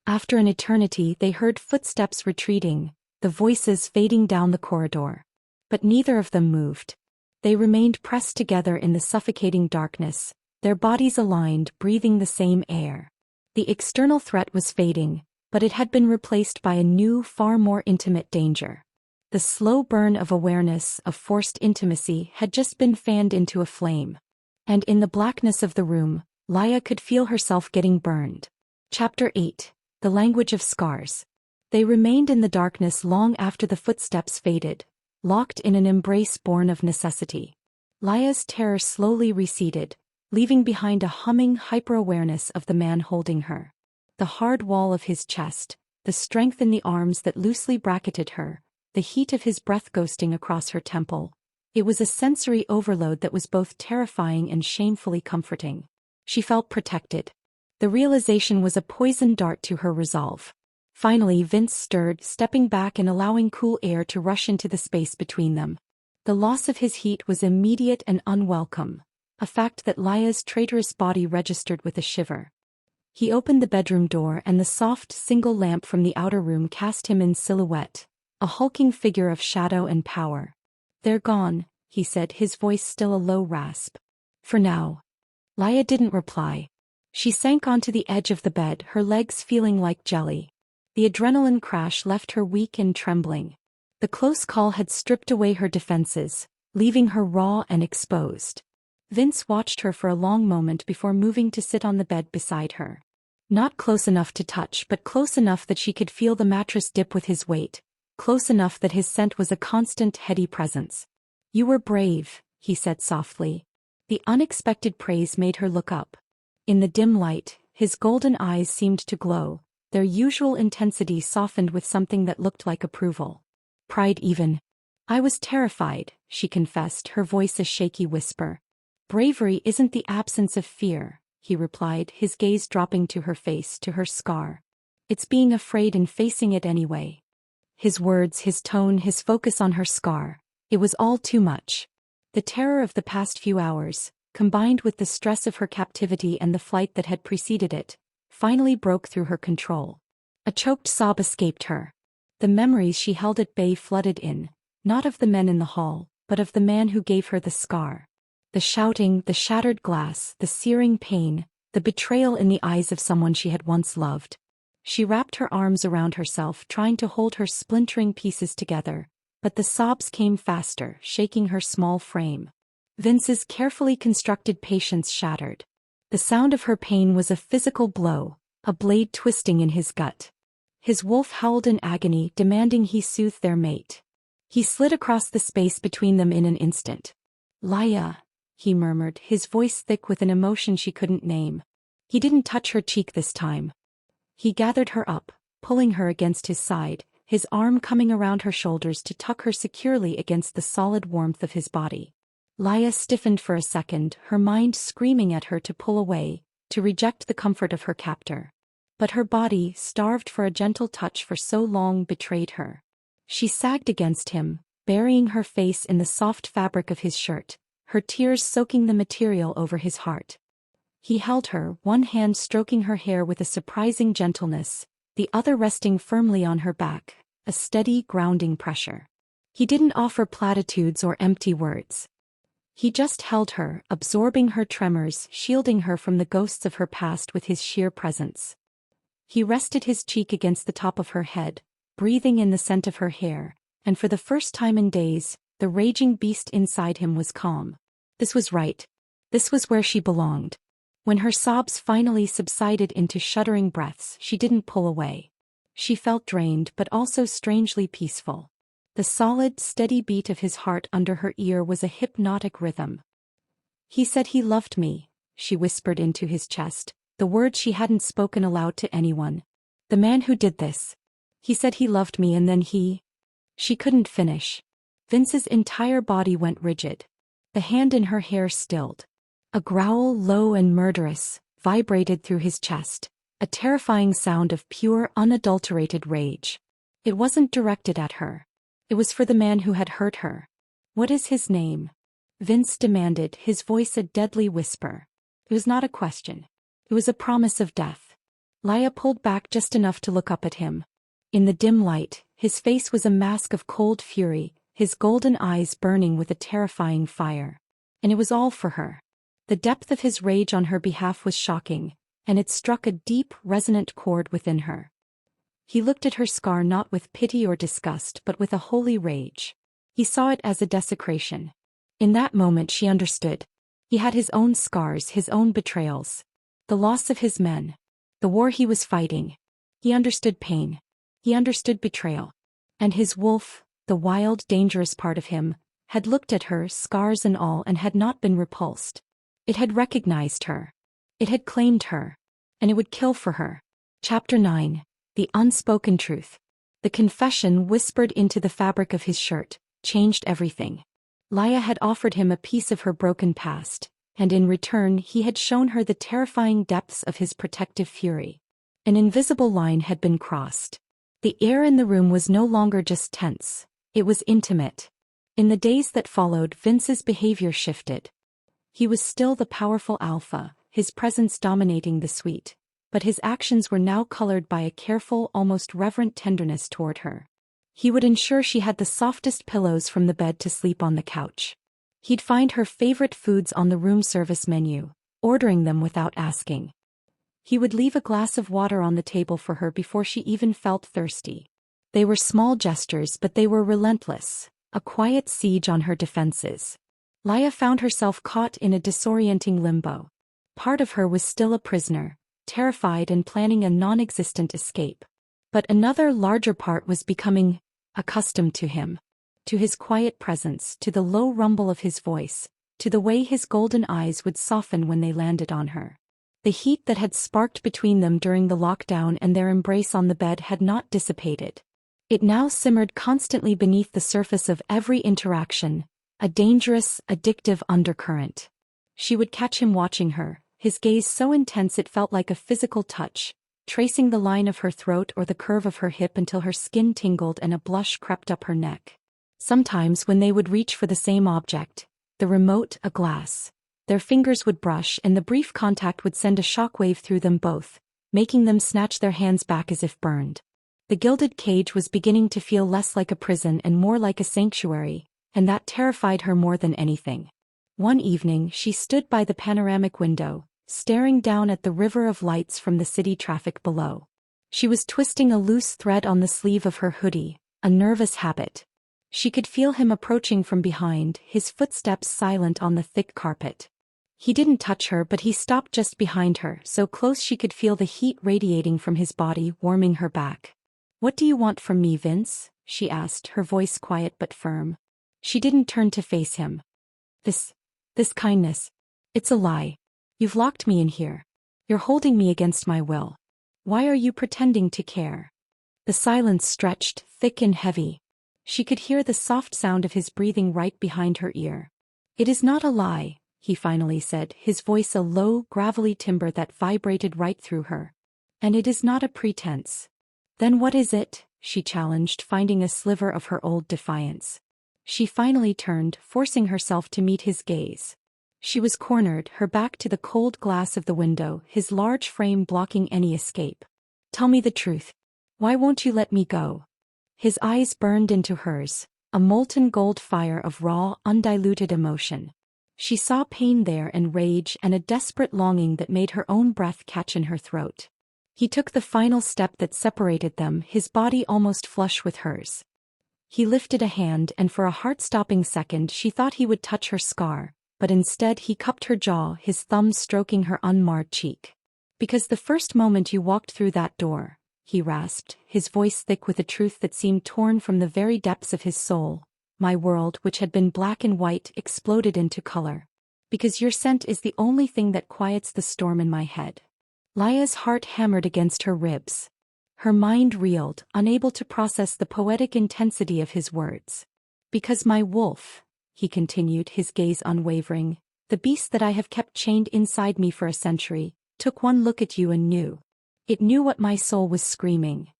After an eternity, they heard footsteps retreating, the voices fading down the corridor. But neither of them moved. They remained pressed together in the suffocating darkness, their bodies aligned, breathing the same air. The external threat was fading, but it had been replaced by a new, far more intimate danger. The slow burn of awareness, of forced intimacy, had just been fanned into a flame. And in the blackness of the room, Lyah could feel herself getting burned. Chapter 8. The Language of Scars. They remained in the darkness long after the footsteps faded, locked in an embrace born of necessity. Lyah's terror slowly receded, leaving behind a humming hyper-awareness of the man holding her. The hard wall of his chest, the strength in the arms that loosely bracketed her, the heat of his breath ghosting across her temple. It was a sensory overload that was both terrifying and shamefully comforting. She felt protected. The realization was a poison dart to her resolve. Finally Vince stirred, stepping back and allowing cool air to rush into the space between them. The loss of his heat was immediate and unwelcome, a fact that Lyah's traitorous body registered with a shiver. He opened the bedroom door and the soft single lamp from the outer room cast him in silhouette, a hulking figure of shadow and power. "They're gone," he said, his voice still a low rasp. "For now." Lyah didn't reply. She sank onto the edge of the bed, her legs feeling like jelly. The adrenaline crash left her weak and trembling. The close call had stripped away her defenses, leaving her raw and exposed. Vince watched her for a long moment before moving to sit on the bed beside her. Not close enough to touch, but close enough that she could feel the mattress dip with his weight, close enough that his scent was a constant, heady presence. "You were brave," he said softly. The unexpected praise made her look up. In the dim light, his golden eyes seemed to glow, their usual intensity softened with something that looked like approval. "Pride even." "I was terrified," she confessed, her voice a shaky whisper. "Bravery isn't the absence of fear," he replied, his gaze dropping to her face, to her scar. "It's being afraid and facing it anyway." His words, his tone, his focus on her scar. It was all too much. The terror of the past few hours, combined with the stress of her captivity and the flight that had preceded it, finally broke through her control. A choked sob escaped her. The memories she held at bay flooded in, not of the men in the hall, but of the man who gave her the scar. The shouting, the shattered glass, the searing pain, the betrayal in the eyes of someone she had once loved. She wrapped her arms around herself, trying to hold her splintering pieces together, but the sobs came faster, shaking her small frame. Vince's carefully constructed patience shattered. The sound of her pain was a physical blow, a blade twisting in his gut. His wolf howled in agony, demanding he soothe their mate. He slid across the space between them in an instant. "Lyah," he murmured, his voice thick with an emotion she couldn't name. He didn't touch her cheek this time. He gathered her up, pulling her against his side, his arm coming around her shoulders to tuck her securely against the solid warmth of his body. Lyah stiffened for a second, her mind screaming at her to pull away, to reject the comfort of her captor. But her body, starved for a gentle touch for so long, betrayed her. She sagged against him, burying her face in the soft fabric of his shirt, her tears soaking the material over his heart. He held her, one hand stroking her hair with a surprising gentleness, the other resting firmly on her back, a steady, grounding pressure. He didn't offer platitudes or empty words. He just held her, absorbing her tremors, shielding her from the ghosts of her past with his sheer presence. He rested his cheek against the top of her head, breathing in the scent of her hair, and for the first time in days, the raging beast inside him was calm. This was right. This was where she belonged. When her sobs finally subsided into shuddering breaths, she didn't pull away. She felt drained but also strangely peaceful. The solid, steady beat of his heart under her ear was a hypnotic rhythm. "He said he loved me," she whispered into his chest, the words she hadn't spoken aloud to anyone. "The man who did this. He said he loved me and then he—" She couldn't finish. Vince's entire body went rigid. The hand in her hair stilled. A growl, low and murderous, vibrated through his chest, a terrifying sound of pure, unadulterated rage. It wasn't directed at her. It was for the man who had hurt her. "What is his name?" Vince demanded, his voice a deadly whisper. It was not a question. It was a promise of death. Lyah pulled back just enough to look up at him. In the dim light, his face was a mask of cold fury, his golden eyes burning with a terrifying fire. And it was all for her. The depth of his rage on her behalf was shocking, and it struck a deep, resonant chord within her. He looked at her scar not with pity or disgust but with a holy rage. He saw it as a desecration. In that moment she understood. He had his own scars, his own betrayals. The loss of his men. The war he was fighting. He understood pain. He understood betrayal. And his wolf, the wild, dangerous part of him, had looked at her, scars and all, and had not been repulsed. It had recognized her. It had claimed her. And it would kill for her. Chapter 9. The Unspoken Truth. The confession, whispered into the fabric of his shirt, changed everything. Lyah had offered him a piece of her broken past, and in return he had shown her the terrifying depths of his protective fury. An invisible line had been crossed. The air in the room was no longer just tense. It was intimate. In the days that followed, Vince's behavior shifted. He was still the powerful alpha, his presence dominating the suite, but his actions were now colored by a careful, almost reverent tenderness toward her. He would ensure she had the softest pillows from the bed to sleep on the couch. He'd find her favorite foods on the room service menu, ordering them without asking. He would leave a glass of water on the table for her before she even felt thirsty. They were small gestures, but they were relentless, a quiet siege on her defenses. Lyah found herself caught in a disorienting limbo. Part of her was still a prisoner, terrified and planning a non-existent escape. But another larger part was becoming accustomed to him. To his quiet presence, to the low rumble of his voice, to the way his golden eyes would soften when they landed on her. The heat that had sparked between them during the lockdown and their embrace on the bed had not dissipated. It now simmered constantly beneath the surface of every interaction, a dangerous, addictive undercurrent. She would catch him watching her, his gaze so intense it felt like a physical touch, tracing the line of her throat or the curve of her hip until her skin tingled and a blush crept up her neck. Sometimes when they would reach for the same object, the remote, a glass, their fingers would brush and the brief contact would send a shockwave through them both, making them snatch their hands back as if burned. The gilded cage was beginning to feel less like a prison and more like a sanctuary, and that terrified her more than anything. One evening she stood by the panoramic window, staring down at the river of lights from the city traffic below. She was twisting a loose thread on the sleeve of her hoodie, a nervous habit. She could feel him approaching from behind, his footsteps silent on the thick carpet. He didn't touch her, but he stopped just behind her, so close she could feel the heat radiating from his body, warming her back. "What do you want from me, Vince?" she asked, her voice quiet but firm. She didn't turn to face him. This kindness. It's a lie. You've locked me in here. You're holding me against my will. Why are you pretending to care?" The silence stretched, thick and heavy. She could hear the soft sound of his breathing right behind her ear. "It is not a lie," he finally said, his voice a low, gravelly timbre that vibrated right through her. "And it is not a pretense." "Then what is it?" she challenged, finding a sliver of her old defiance. She finally turned, forcing herself to meet his gaze. She was cornered, her back to the cold glass of the window, his large frame blocking any escape. "Tell me the truth. Why won't you let me go?" His eyes burned into hers, a molten gold fire of raw, undiluted emotion. She saw pain there and rage and a desperate longing that made her own breath catch in her throat. He took the final step that separated them, his body almost flush with hers. He lifted a hand and for a heart-stopping second she thought he would touch her scar, but instead he cupped her jaw, his thumbs stroking her unmarred cheek. "Because the first moment you walked through that door," he rasped, his voice thick with a truth that seemed torn from the very depths of his soul, "my world, which had been black and white, exploded into color. Because your scent is the only thing that quiets the storm in my head." Lyah's heart hammered against her ribs. Her mind reeled, unable to process the poetic intensity of his words. "Because my wolf," he continued, his gaze unwavering, "the beast that I have kept chained inside me for a century, took one look at you and knew. It knew what my soul was screaming."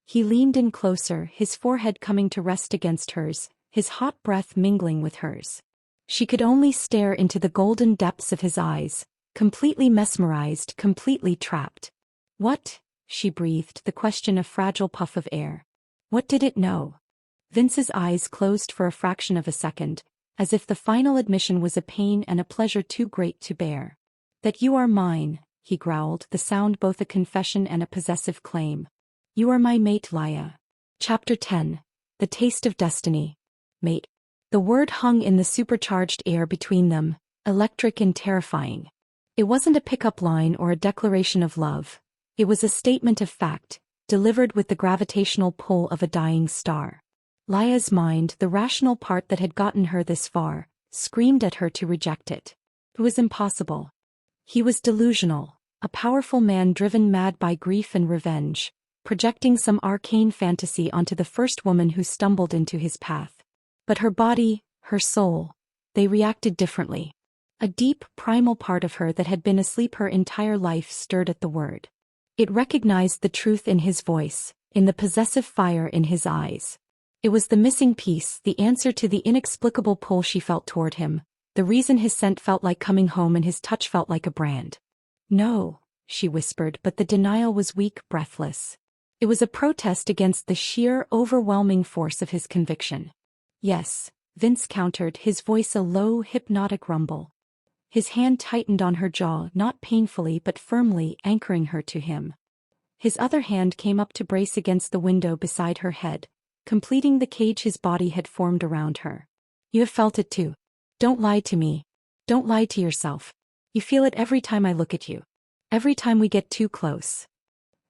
He leaned in closer, his forehead coming to rest against hers, his hot breath mingling with hers. She could only stare into the golden depths of his eyes, completely mesmerized, completely trapped. "What?" she breathed, the question a fragile puff of air. "What did it know?" Vince's eyes closed for a fraction of a second, as if the final admission was a pain and a pleasure too great to bear. "That you are mine," he growled, the sound both a confession and a possessive claim. "You are my mate, Lyah." Chapter 10. The Taste of Destiny. Mate. The word hung in the supercharged air between them, electric and terrifying. It wasn't a pickup line or a declaration of love. It was a statement of fact, delivered with the gravitational pull of a dying star. Lyah's mind, the rational part that had gotten her this far, screamed at her to reject it. It was impossible. He was delusional, a powerful man driven mad by grief and revenge, projecting some arcane fantasy onto the first woman who stumbled into his path. But her body, her soul, they reacted differently. A deep, primal part of her that had been asleep her entire life stirred at the word. It recognized the truth in his voice, in the possessive fire in his eyes. It was the missing piece, the answer to the inexplicable pull she felt toward him, the reason his scent felt like coming home and his touch felt like a brand. "No," she whispered, but the denial was weak, breathless. It was a protest against the sheer, overwhelming force of his conviction. "Yes," Vince countered, his voice a low, hypnotic rumble. His hand tightened on her jaw, not painfully but firmly, anchoring her to him. His other hand came up to brace against the window beside her head, completing the cage his body had formed around her. "You have felt it too. Don't lie to me. Don't lie to yourself. You feel it every time I look at you. Every time we get too close."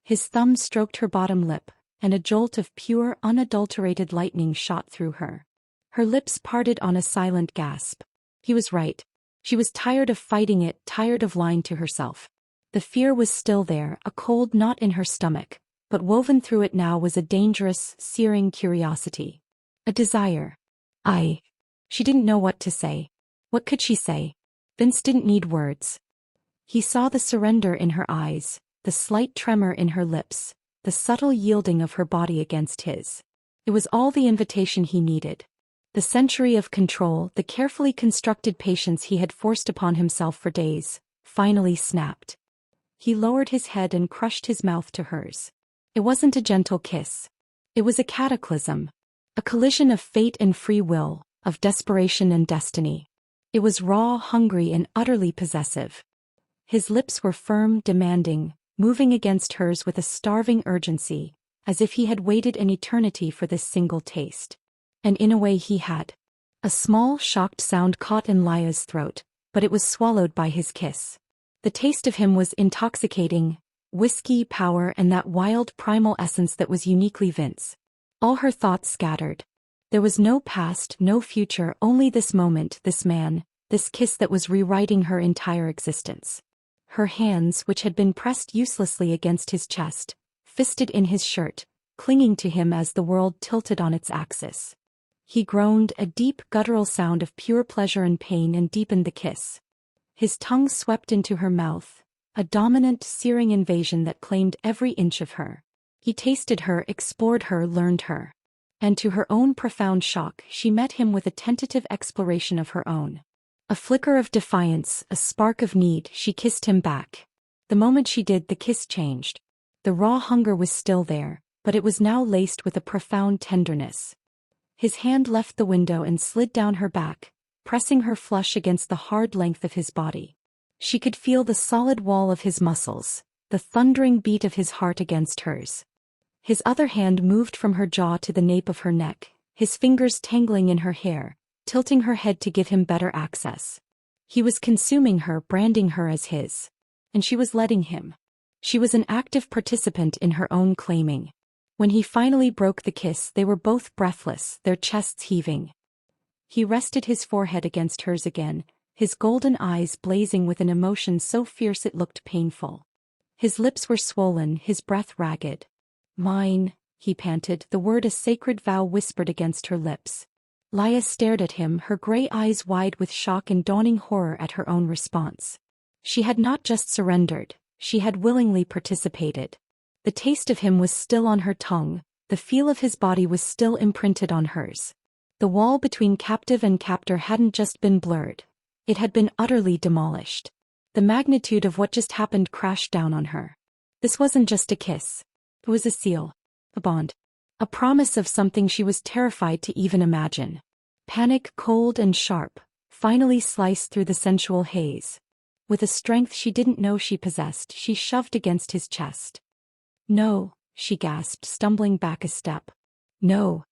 His thumb stroked her bottom lip, and a jolt of pure, unadulterated lightning shot through her. Her lips parted on a silent gasp. He was right. She was tired of fighting it, tired of lying to herself. The fear was still there, a cold knot in her stomach, but woven through it now was a dangerous, searing curiosity. A desire. She didn't know what to say. What could she say? Vince didn't need words. He saw the surrender in her eyes, the slight tremor in her lips, the subtle yielding of her body against his. It was all the invitation he needed. The century of control, the carefully constructed patience he had forced upon himself for days, finally snapped. He lowered his head and crushed his mouth to hers. It wasn't a gentle kiss. It was a cataclysm. A collision of fate and free will, of desperation and destiny. It was raw, hungry, and utterly possessive. His lips were firm, demanding, moving against hers with a starving urgency, as if he had waited an eternity for this single taste. And in a way he had. A small, shocked sound caught in Lyah's throat, but it was swallowed by his kiss. The taste of him was intoxicating, whiskey, power, and that wild primal essence that was uniquely Vince. All her thoughts scattered. There was no past, no future, only this moment, this man, this kiss that was rewriting her entire existence. Her hands, which had been pressed uselessly against his chest, fisted in his shirt, clinging to him as the world tilted on its axis. He groaned, a deep, guttural sound of pure pleasure and pain, and deepened the kiss. His tongue swept into her mouth, a dominant, searing invasion that claimed every inch of her. He tasted her, explored her, learned her. And to her own profound shock, she met him with a tentative exploration of her own. A flicker of defiance, a spark of need, she kissed him back. The moment she did, the kiss changed. The raw hunger was still there, but it was now laced with a profound tenderness. His hand left the window and slid down her back, pressing her flush against the hard length of his body. She could feel the solid wall of his muscles, the thundering beat of his heart against hers. His other hand moved from her jaw to the nape of her neck, his fingers tangling in her hair, tilting her head to give him better access. He was consuming her, branding her as his. And she was letting him. She was an active participant in her own claiming. When he finally broke the kiss, they were both breathless, their chests heaving. He rested his forehead against hers again, his golden eyes blazing with an emotion so fierce it looked painful. His lips were swollen, his breath ragged. "Mine," he panted, the word a sacred vow whispered against her lips. Lyah stared at him, her gray eyes wide with shock and dawning horror at her own response. She had not just surrendered, she had willingly participated. The taste of him was still on her tongue, the feel of his body was still imprinted on hers. The wall between captive and captor hadn't just been blurred, it had been utterly demolished. The magnitude of what just happened crashed down on her. This wasn't just a kiss. It was a seal. A bond. A promise of something she was terrified to even imagine. Panic, cold and sharp, finally sliced through the sensual haze. With a strength she didn't know she possessed, she shoved against his chest. "No," she gasped, stumbling back a step. "No."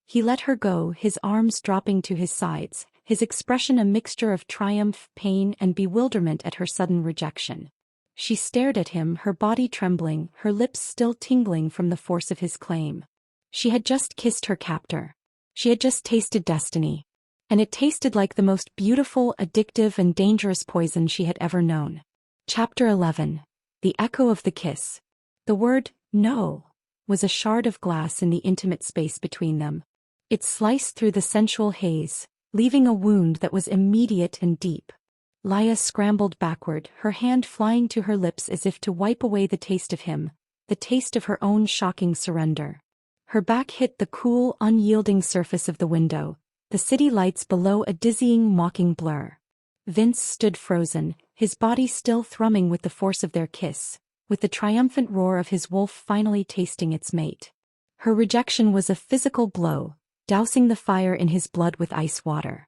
He let her go, his arms dropping to his sides, his expression a mixture of triumph, pain, and bewilderment at her sudden rejection. She stared at him, her body trembling, her lips still tingling from the force of his claim. She had just kissed her captor. She had just tasted destiny. And it tasted like the most beautiful, addictive, and dangerous poison she had ever known. Chapter 11. The Echo of the Kiss. The word, "no," was a shard of glass in the intimate space between them. It sliced through the sensual haze, leaving a wound that was immediate and deep. Lyah scrambled backward, her hand flying to her lips as if to wipe away the taste of him, the taste of her own shocking surrender. Her back hit the cool, unyielding surface of the window, the city lights below a dizzying, mocking blur. Vince stood frozen, his body still thrumming with the force of their kiss, with the triumphant roar of his wolf finally tasting its mate. Her rejection was a physical blow, dousing the fire in his blood with ice water.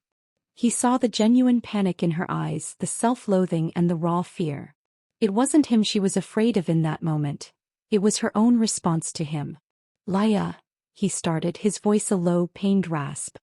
He saw the genuine panic in her eyes, the self-loathing and the raw fear. It wasn't him she was afraid of in that moment. It was her own response to him. "Lyah," he started, his voice a low, pained rasp.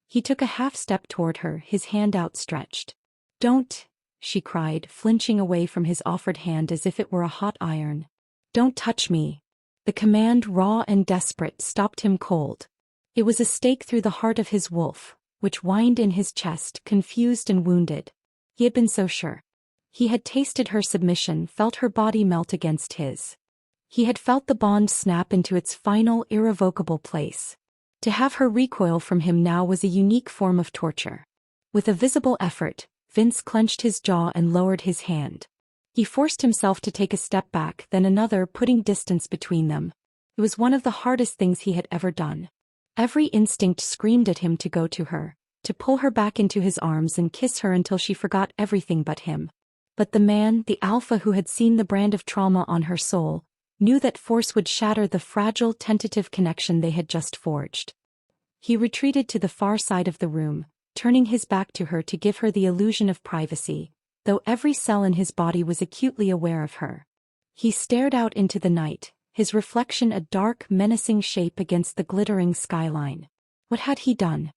He took a half-step toward her, his hand outstretched. "Don't," she cried, flinching away from his offered hand as if it were a hot iron. "Don't touch me." The command, raw and desperate, stopped him cold. It was a stake through the heart of his wolf, which whined in his chest, confused and wounded. He had been so sure. He had tasted her submission, felt her body melt against his. He had felt the bond snap into its final, irrevocable place. To have her recoil from him now was a unique form of torture. With a visible effort, Vince clenched his jaw and lowered his hand. He forced himself to take a step back, then another, putting distance between them. It was one of the hardest things he had ever done. Every instinct screamed at him to go to her, to pull her back into his arms and kiss her until she forgot everything but him. But the man, the alpha who had seen the brand of trauma on her soul, knew that force would shatter the fragile, tentative connection they had just forged. He retreated to the far side of the room, turning his back to her to give her the illusion of privacy, though every cell in his body was acutely aware of her. He stared out into the night, his reflection a dark, menacing shape against the glittering skyline. What had he done?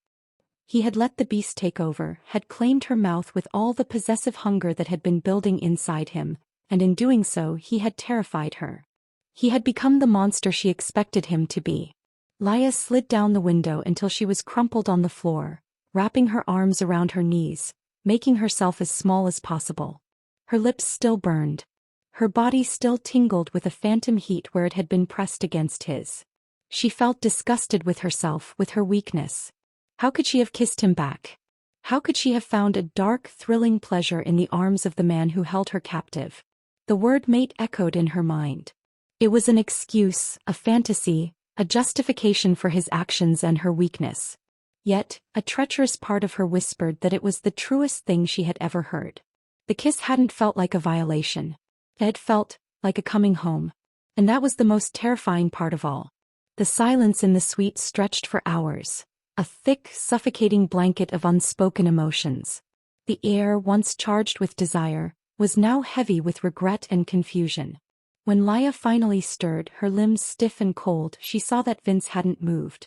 He had let the beast take over, had claimed her mouth with all the possessive hunger that had been building inside him, and in doing so he had terrified her. He had become the monster she expected him to be. Lyah slid down the window until she was crumpled on the floor, wrapping her arms around her knees, making herself as small as possible. Her lips still burned. Her body still tingled with a phantom heat where it had been pressed against his. She felt disgusted with herself, with her weakness. How could she have kissed him back? How could she have found a dark, thrilling pleasure in the arms of the man who held her captive? The word mate echoed in her mind. It was an excuse, a fantasy, a justification for his actions and her weakness. Yet, a treacherous part of her whispered that it was the truest thing she had ever heard. The kiss hadn't felt like a violation. It had felt like a coming home. And that was the most terrifying part of all. The silence in the suite stretched for hours, a thick, suffocating blanket of unspoken emotions. The air, once charged with desire, was now heavy with regret and confusion. When Lyah finally stirred, her limbs stiff and cold, she saw that Vince hadn't moved.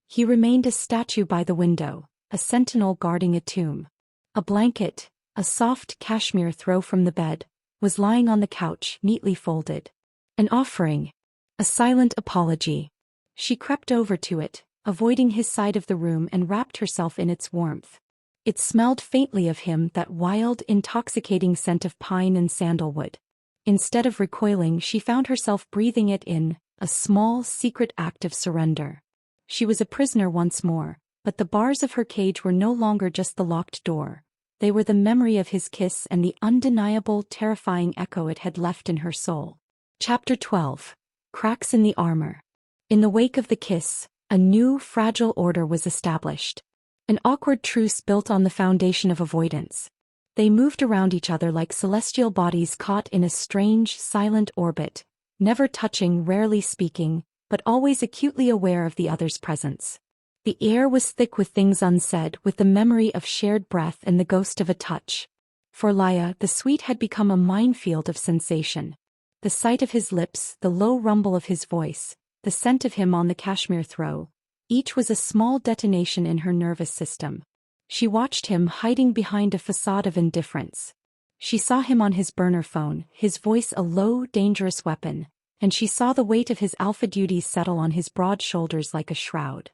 He remained a statue by the window, a sentinel guarding a tomb. A blanket, a soft cashmere throw from the bed, was lying on the couch, neatly folded. An offering. A silent apology. She crept over to it, avoiding his side of the room, and wrapped herself in its warmth. It smelled faintly of him, that wild, intoxicating scent of pine and sandalwood. Instead of recoiling, she found herself breathing it in, a small, secret act of surrender. She was a prisoner once more, but the bars of her cage were no longer just the locked door. They were the memory of his kiss and the undeniable, terrifying echo it had left in her soul. Chapter 12. Cracks in the Armor. In the wake of the kiss, a new, fragile order was established. An awkward truce built on the foundation of avoidance. They moved around each other like celestial bodies caught in a strange, silent orbit, never touching, rarely speaking, but always acutely aware of the other's presence. The air was thick with things unsaid, with the memory of shared breath and the ghost of a touch. For Lyah, the suite had become a minefield of sensation. The sight of his lips, the low rumble of his voice, the scent of him on the cashmere throw, each was a small detonation in her nervous system. She watched him hiding behind a facade of indifference. She saw him on his burner phone, his voice a low, dangerous weapon, and she saw the weight of his alpha duties settle on his broad shoulders like a shroud.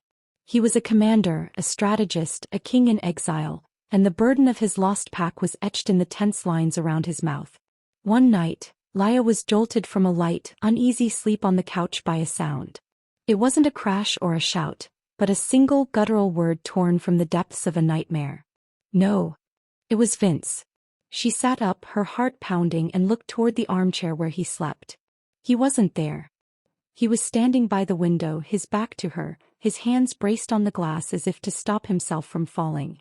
He was a commander, a strategist, a king in exile, and the burden of his lost pack was etched in the tense lines around his mouth. One night, Lyah was jolted from a light, uneasy sleep on the couch by a sound. It wasn't a crash or a shout, but a single guttural word torn from the depths of a nightmare. No. It was Vince. She sat up, her heart pounding, and looked toward the armchair where he slept. He wasn't there. He was standing by the window, his back to her, his hands braced on the glass as if to stop himself from falling.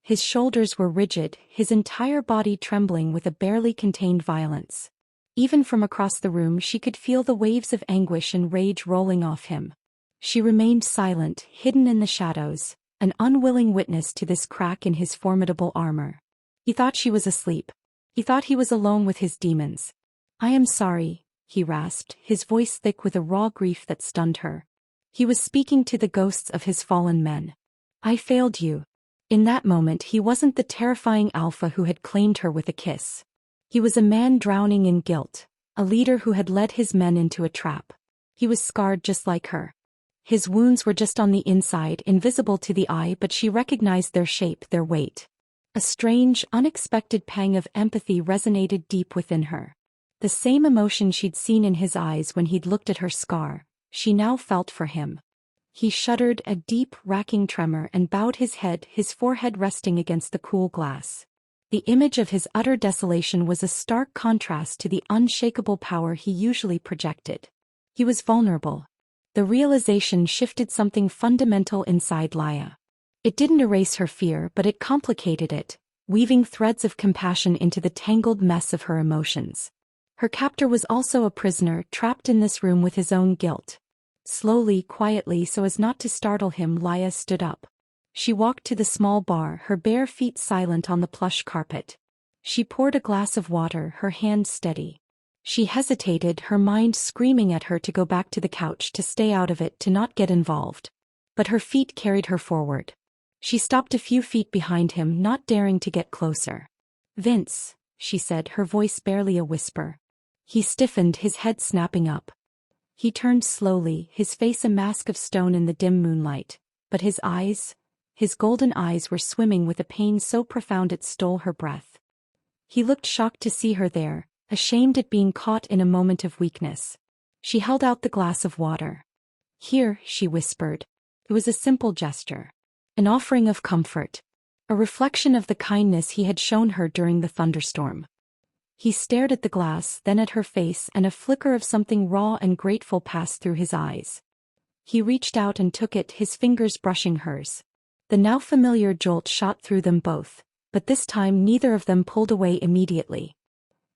His shoulders were rigid, his entire body trembling with a barely contained violence. Even from across the room she could feel the waves of anguish and rage rolling off him. She remained silent, hidden in the shadows, an unwilling witness to this crack in his formidable armor. He thought she was asleep. He thought he was alone with his demons. "I am sorry," he rasped, his voice thick with a raw grief that stunned her. He was speaking to the ghosts of his fallen men. "I failed you." In that moment he wasn't the terrifying alpha who had claimed her with a kiss. He was a man drowning in guilt, a leader who had led his men into a trap. He was scarred just like her. His wounds were just on the inside, invisible to the eye, but she recognized their shape, their weight. A strange, unexpected pang of empathy resonated deep within her. The same emotion she'd seen in his eyes when he'd looked at her scar, she now felt for him. He shuddered, a deep, racking tremor, and bowed his head, his forehead resting against the cool glass. The image of his utter desolation was a stark contrast to the unshakable power he usually projected. He was vulnerable. The realization shifted something fundamental inside Lyah. It didn't erase her fear, but it complicated it, weaving threads of compassion into the tangled mess of her emotions. Her captor was also a prisoner, trapped in this room with his own guilt. Slowly, quietly, so as not to startle him, Lyah stood up. She walked to the small bar, her bare feet silent on the plush carpet. She poured a glass of water, her hand steady. She hesitated, her mind screaming at her to go back to the couch, to stay out of it, to not get involved. But her feet carried her forward. She stopped a few feet behind him, not daring to get closer. "Vince," she said, her voice barely a whisper. He stiffened, his head snapping up. He turned slowly, his face a mask of stone in the dim moonlight, but his golden eyes were swimming with a pain so profound it stole her breath. He looked shocked to see her there, ashamed at being caught in a moment of weakness. She held out the glass of water. "Here," she whispered. It was a simple gesture. An offering of comfort. A reflection of the kindness he had shown her during the thunderstorm. He stared at the glass, then at her face, and a flicker of something raw and grateful passed through his eyes. He reached out and took it, his fingers brushing hers. The now familiar jolt shot through them both, but this time neither of them pulled away immediately.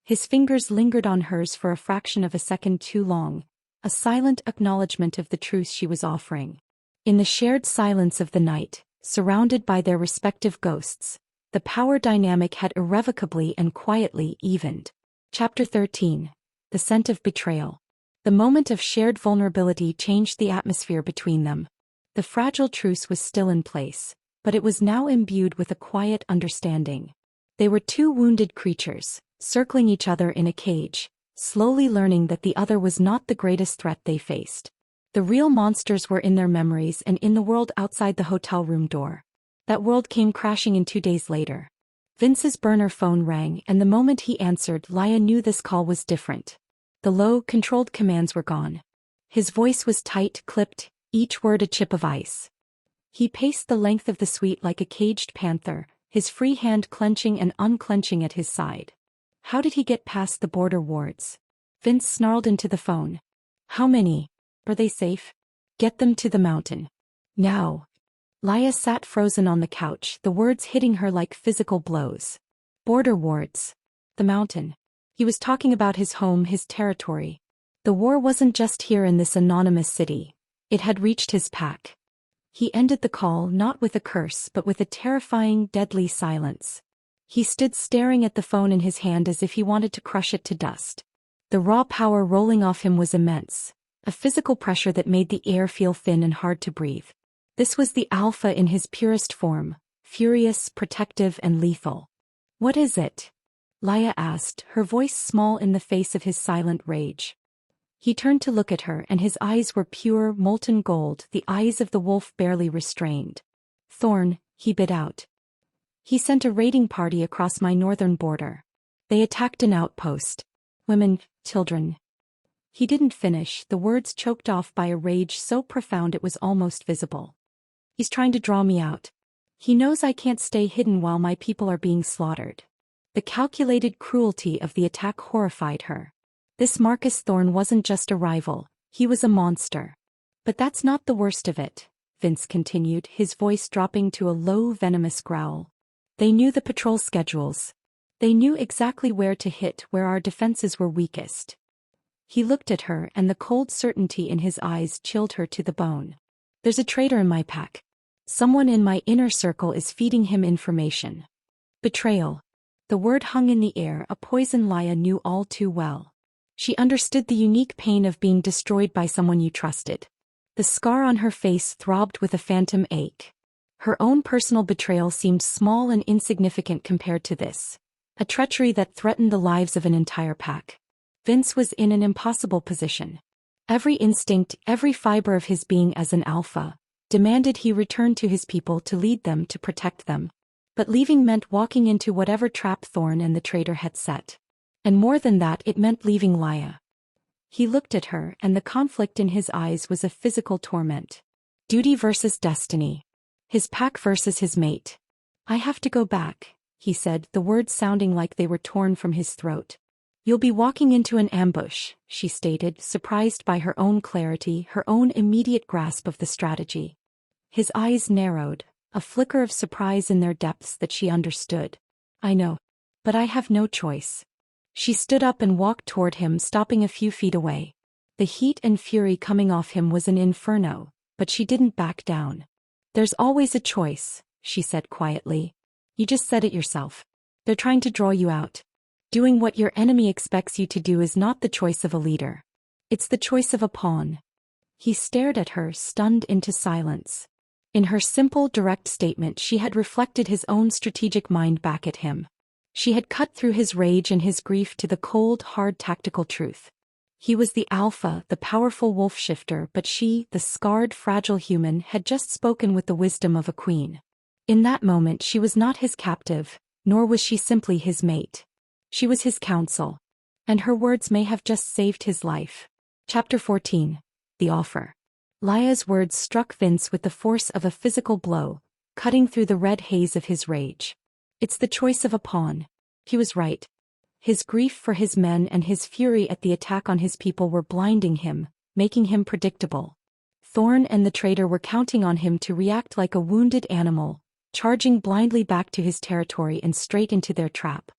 His fingers lingered on hers for a fraction of a second too long, a silent acknowledgement of the truth she was offering. In the shared silence of the night, surrounded by their respective ghosts, the power dynamic had irrevocably and quietly evened. Chapter 13. The Scent of Betrayal. The moment of shared vulnerability changed the atmosphere between them. The fragile truce was still in place, but it was now imbued with a quiet understanding. They were two wounded creatures, circling each other in a cage, slowly learning that the other was not the greatest threat they faced. The real monsters were in their memories and in the world outside the hotel room door. That world came crashing in 2 days later. Vince's burner phone rang, and the moment he answered, Lyah knew this call was different. The low, controlled commands were gone. His voice was tight, clipped, each word a chip of ice. He paced the length of the suite like a caged panther, his free hand clenching and unclenching at his side. How did he get past the border wards? Vince snarled into the phone. "How many? Are they safe? Get them to the mountain. Now." Lyah sat frozen on the couch, the words hitting her like physical blows. Border wards. The mountain. He was talking about his home, his territory. The war wasn't just here in this anonymous city. It had reached his pack. He ended the call not with a curse but with a terrifying, deadly silence. He stood staring at the phone in his hand as if he wanted to crush it to dust. The raw power rolling off him was immense, a physical pressure that made the air feel thin and hard to breathe. This was the alpha in his purest form, furious, protective, and lethal. "What is it?" Lyah asked, her voice small in the face of his silent rage. He turned to look at her, and his eyes were pure, molten gold, the eyes of the wolf barely restrained. "Thorn," he bit out. "He sent a raiding party across my northern border. They attacked an outpost. Women, children." He didn't finish, the words choked off by a rage so profound it was almost visible. "He's trying to draw me out. He knows I can't stay hidden while my people are being slaughtered." The calculated cruelty of the attack horrified her. This Marcus Thorn wasn't just a rival, He was a monster. But that's not the worst of it, Vince continued, his voice dropping to a low, venomous growl. They knew the patrol schedules. They knew exactly where to hit, where our defenses were weakest. He looked at her, and the cold certainty in his eyes chilled her to the bone. There's a traitor in my pack. Someone in my inner circle is feeding him information. Betrayal. The word hung in the air, a poison Lyah knew all too well. She understood the unique pain of being destroyed by someone you trusted. The scar on her face throbbed with a phantom ache. Her own personal betrayal seemed small and insignificant compared to this. A treachery that threatened the lives of an entire pack. Vince was in an impossible position. Every instinct, every fiber of his being as an alpha, demanded he return to his people to lead them, to protect them. But leaving meant walking into whatever trap Thorn and the traitor had set. And more than that, it meant leaving Lyah. He looked at her, and the conflict in his eyes was a physical torment. Duty versus destiny. His pack versus his mate. I have to go back, he said, the words sounding like they were torn from his throat. You'll be walking into an ambush, she stated, surprised by her own clarity, her own immediate grasp of the strategy. His eyes narrowed, a flicker of surprise in their depths that she understood. I know. But I have no choice. She stood up and walked toward him, stopping a few feet away. The heat and fury coming off him was an inferno, but she didn't back down. There's always a choice, she said quietly. You just said it yourself. They're trying to draw you out. Doing what your enemy expects you to do is not the choice of a leader. It's the choice of a pawn. He stared at her, stunned into silence. In her simple, direct statement, she had reflected his own strategic mind back at him. She had cut through his rage and his grief to the cold, hard tactical truth. He was the alpha, the powerful wolf shifter, but she, the scarred, fragile human, had just spoken with the wisdom of a queen. In that moment she was not his captive, nor was she simply his mate. She was his counsel. And her words may have just saved his life. Chapter 14. The Offer. Lyah's words struck Vince with the force of a physical blow, cutting through the red haze of his rage. It's the choice of a pawn. He was right. His grief for his men and his fury at the attack on his people were blinding him, making him predictable. Thorn and the traitor were counting on him to react like a wounded animal, charging blindly back to his territory and straight into their trap.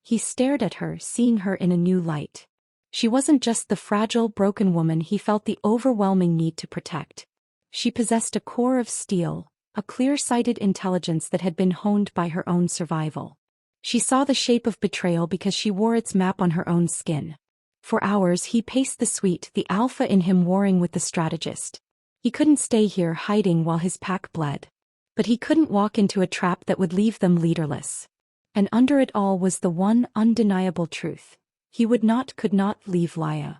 He stared at her, seeing her in a new light. She wasn't just the fragile, broken woman he felt the overwhelming need to protect. She possessed a core of steel, a clear-sighted intelligence that had been honed by her own survival. She saw the shape of betrayal because she wore its map on her own skin. For hours he paced the suite, the alpha in him warring with the strategist. He couldn't stay here hiding while his pack bled. But he couldn't walk into a trap that would leave them leaderless. And under it all was the one undeniable truth. He could not leave Lyah.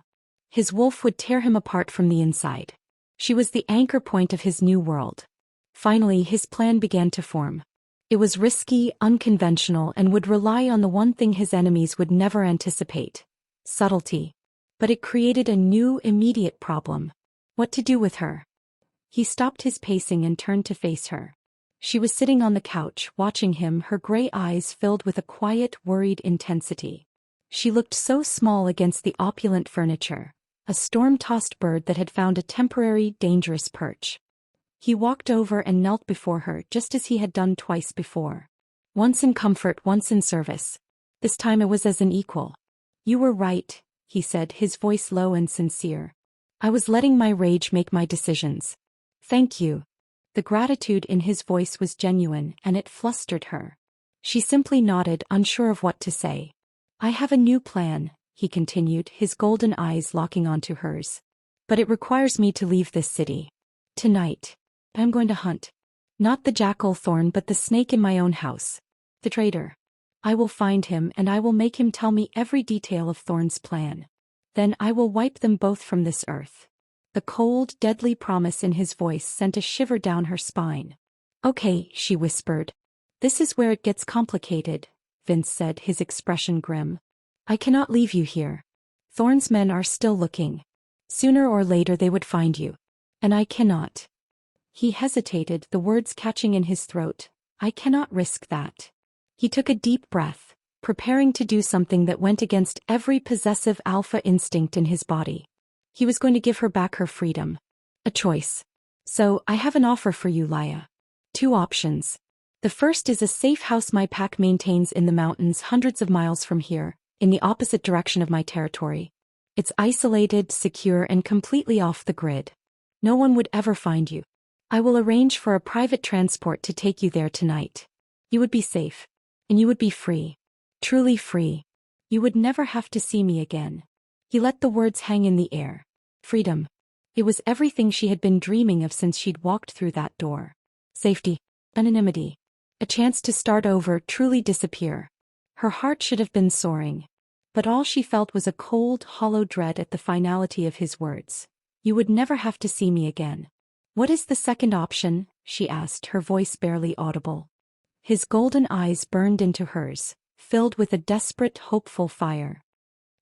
His wolf would tear him apart from the inside. She was the anchor point of his new world. Finally, his plan began to form. It was risky, unconventional, and would rely on the one thing his enemies would never anticipate: subtlety. But it created a new, immediate problem. What to do with her? He stopped his pacing and turned to face her. She was sitting on the couch, watching him, her gray eyes filled with a quiet, worried intensity. She looked so small against the opulent furniture, a storm-tossed bird that had found a temporary, dangerous perch. He walked over and knelt before her, just as he had done twice before. Once in comfort, once in service. This time it was as an equal. You were right, he said, his voice low and sincere. I was letting my rage make my decisions. Thank you. The gratitude in his voice was genuine, and it flustered her. She simply nodded, unsure of what to say. I have a new plan, he continued, his golden eyes locking onto hers. But it requires me to leave this city. Tonight. I'm going to hunt. Not the jackal Thorn, but the snake in my own house. The traitor. I will find him, and I will make him tell me every detail of Thorn's plan. Then I will wipe them both from this earth. The cold, deadly promise in his voice sent a shiver down her spine. Okay, she whispered. This is where it gets complicated, Vince said, his expression grim. I cannot leave you here. Thorn's men are still looking. Sooner or later they would find you. And I cannot. He hesitated, the words catching in his throat. I cannot risk that. He took a deep breath, preparing to do something that went against every possessive alpha instinct in his body. He was going to give her back her freedom. A choice. So, I have an offer for you, Lyah. 2 options. The first is a safe house my pack maintains in the mountains hundreds of miles from here, in the opposite direction of my territory. It's isolated, secure, and completely off the grid. No one would ever find you. I will arrange for a private transport to take you there tonight. You would be safe. And you would be free. Truly free. You would never have to see me again. He let the words hang in the air. Freedom. It was everything she had been dreaming of since she'd walked through that door. Safety. Anonymity. A chance to start over, truly disappear. Her heart should have been soaring. But all she felt was a cold, hollow dread at the finality of his words. You would never have to see me again. What is the second option? She asked, her voice barely audible. His golden eyes burned into hers, filled with a desperate, hopeful fire.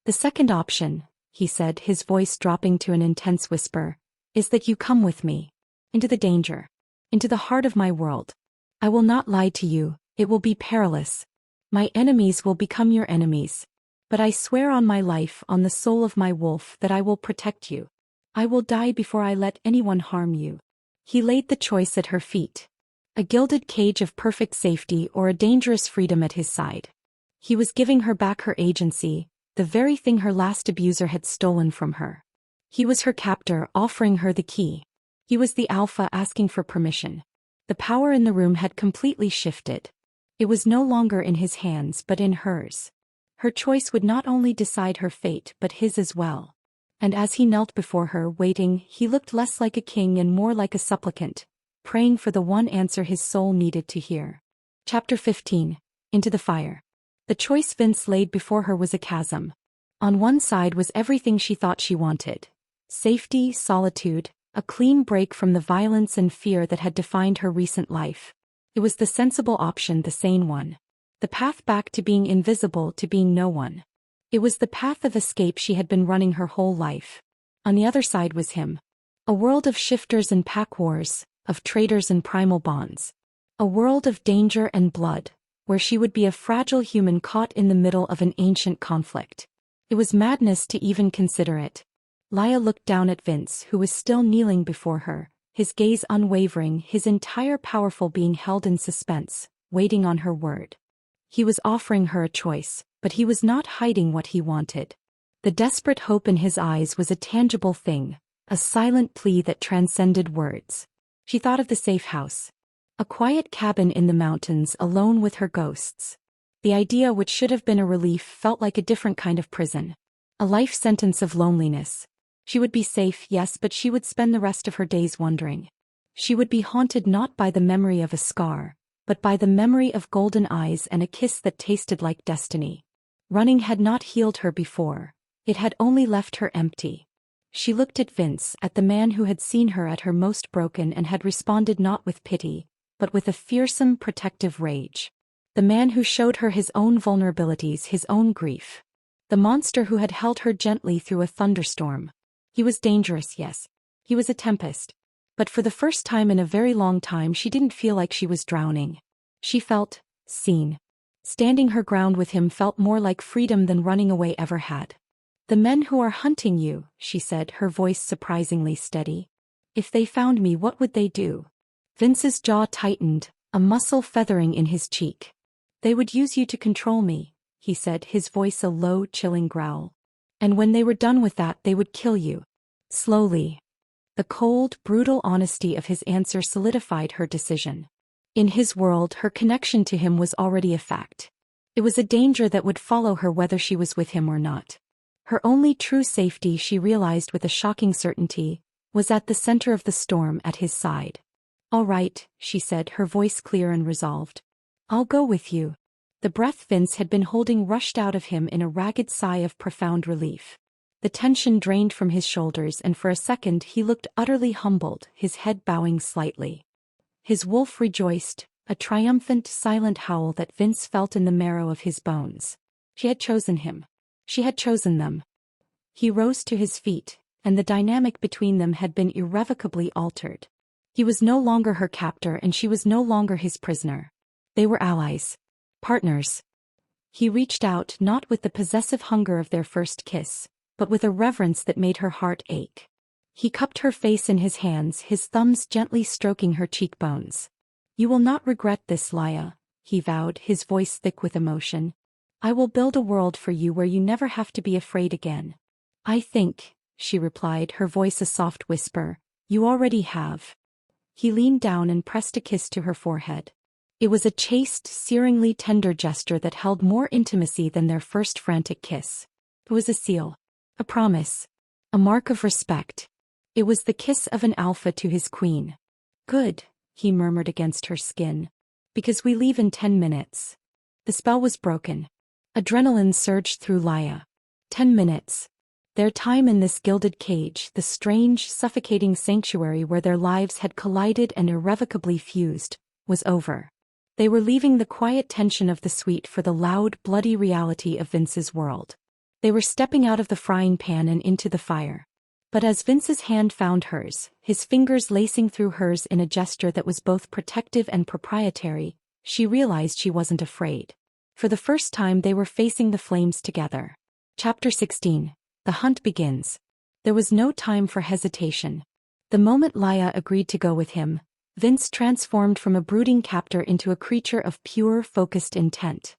The second option, he said, his voice dropping to an intense whisper, is that you come with me. Into the danger. Into the heart of my world. I will not lie to you, it will be perilous. My enemies will become your enemies. But I swear on my life, on the soul of my wolf, that I will protect you. I will die before I let anyone harm you. He laid the choice at her feet. A gilded cage of perfect safety or a dangerous freedom at his side. He was giving her back her agency, the very thing her last abuser had stolen from her. He was her captor, offering her the key. He was the alpha, asking for permission. The power in the room had completely shifted. It was no longer in his hands but in hers. Her choice would not only decide her fate but his as well. And as he knelt before her, waiting, he looked less like a king and more like a supplicant, praying for the one answer his soul needed to hear. Chapter 15. Into the fire. The choice Vince laid before her was a chasm. On one side was everything she thought she wanted. Safety, solitude, a clean break from the violence and fear that had defined her recent life. It was the sensible option, the sane one. The path back to being invisible, to being no one. It was the path of escape she had been running her whole life. On the other side was him. A world of shifters and pack wars, of traitors and primal bonds. A world of danger and blood, where she would be a fragile human caught in the middle of an ancient conflict. It was madness to even consider it. Lyah looked down at Vince, who was still kneeling before her, his gaze unwavering, his entire powerful being held in suspense, waiting on her word. He was offering her a choice, but he was not hiding what he wanted. The desperate hope in his eyes was a tangible thing, a silent plea that transcended words. She thought of the safe house. A quiet cabin in the mountains, alone with her ghosts. The idea, which should have been a relief, felt like a different kind of prison. A life sentence of loneliness. She would be safe, yes, but she would spend the rest of her days wondering. She would be haunted not by the memory of a scar, but by the memory of golden eyes and a kiss that tasted like destiny. Running had not healed her before. It had only left her empty. She looked at Vince, at the man who had seen her at her most broken and had responded not with pity, but with a fearsome, protective rage. The man who showed her his own vulnerabilities, his own grief. The monster who had held her gently through a thunderstorm. He was dangerous, yes. He was a tempest. But for the first time in a very long time she didn't feel like she was drowning. She felt seen. Standing her ground with him felt more like freedom than running away ever had. The men who are hunting you, she said, her voice surprisingly steady. If they found me, what would they do? Vince's jaw tightened, a muscle feathering in his cheek. They would use you to control me, he said, his voice a low, chilling growl. And when they were done with that, they would kill you. Slowly. The cold, brutal honesty of his answer solidified her decision. In his world, her connection to him was already a fact. It was a danger that would follow her whether she was with him or not. Her only true safety, she realized with a shocking certainty, was at the center of the storm at his side. All right, she said, her voice clear and resolved. I'll go with you. The breath Vince had been holding rushed out of him in a ragged sigh of profound relief. The tension drained from his shoulders, and for a second he looked utterly humbled, his head bowing slightly. His wolf rejoiced, a triumphant, silent howl that Vince felt in the marrow of his bones. She had chosen him. She had chosen them. He rose to his feet, and the dynamic between them had been irrevocably altered. He was no longer her captor and she was no longer his prisoner. They were allies. Partners. He reached out, not with the possessive hunger of their first kiss, but with a reverence that made her heart ache. He cupped her face in his hands, his thumbs gently stroking her cheekbones. "You will not regret this, Lyah," he vowed, his voice thick with emotion. "I will build a world for you where you never have to be afraid again." "I think," she replied, her voice a soft whisper, "you already have." He leaned down and pressed a kiss to her forehead. It was a chaste, searingly tender gesture that held more intimacy than their first frantic kiss. It was a seal. A promise. A mark of respect. It was the kiss of an alpha to his queen. "Good," he murmured against her skin. "Because we leave in 10 minutes. The spell was broken. Adrenaline surged through Lyah. 10 minutes. Their time in this gilded cage, the strange, suffocating sanctuary where their lives had collided and irrevocably fused, was over. They were leaving the quiet tension of the suite for the loud, bloody reality of Vince's world. They were stepping out of the frying pan and into the fire. But as Vince's hand found hers, his fingers lacing through hers in a gesture that was both protective and proprietary, she realized she wasn't afraid. For the first time they were facing the flames together. Chapter 16. The hunt begins. There was no time for hesitation. The moment Lyah agreed to go with him, Vince transformed from a brooding captor into a creature of pure, focused intent.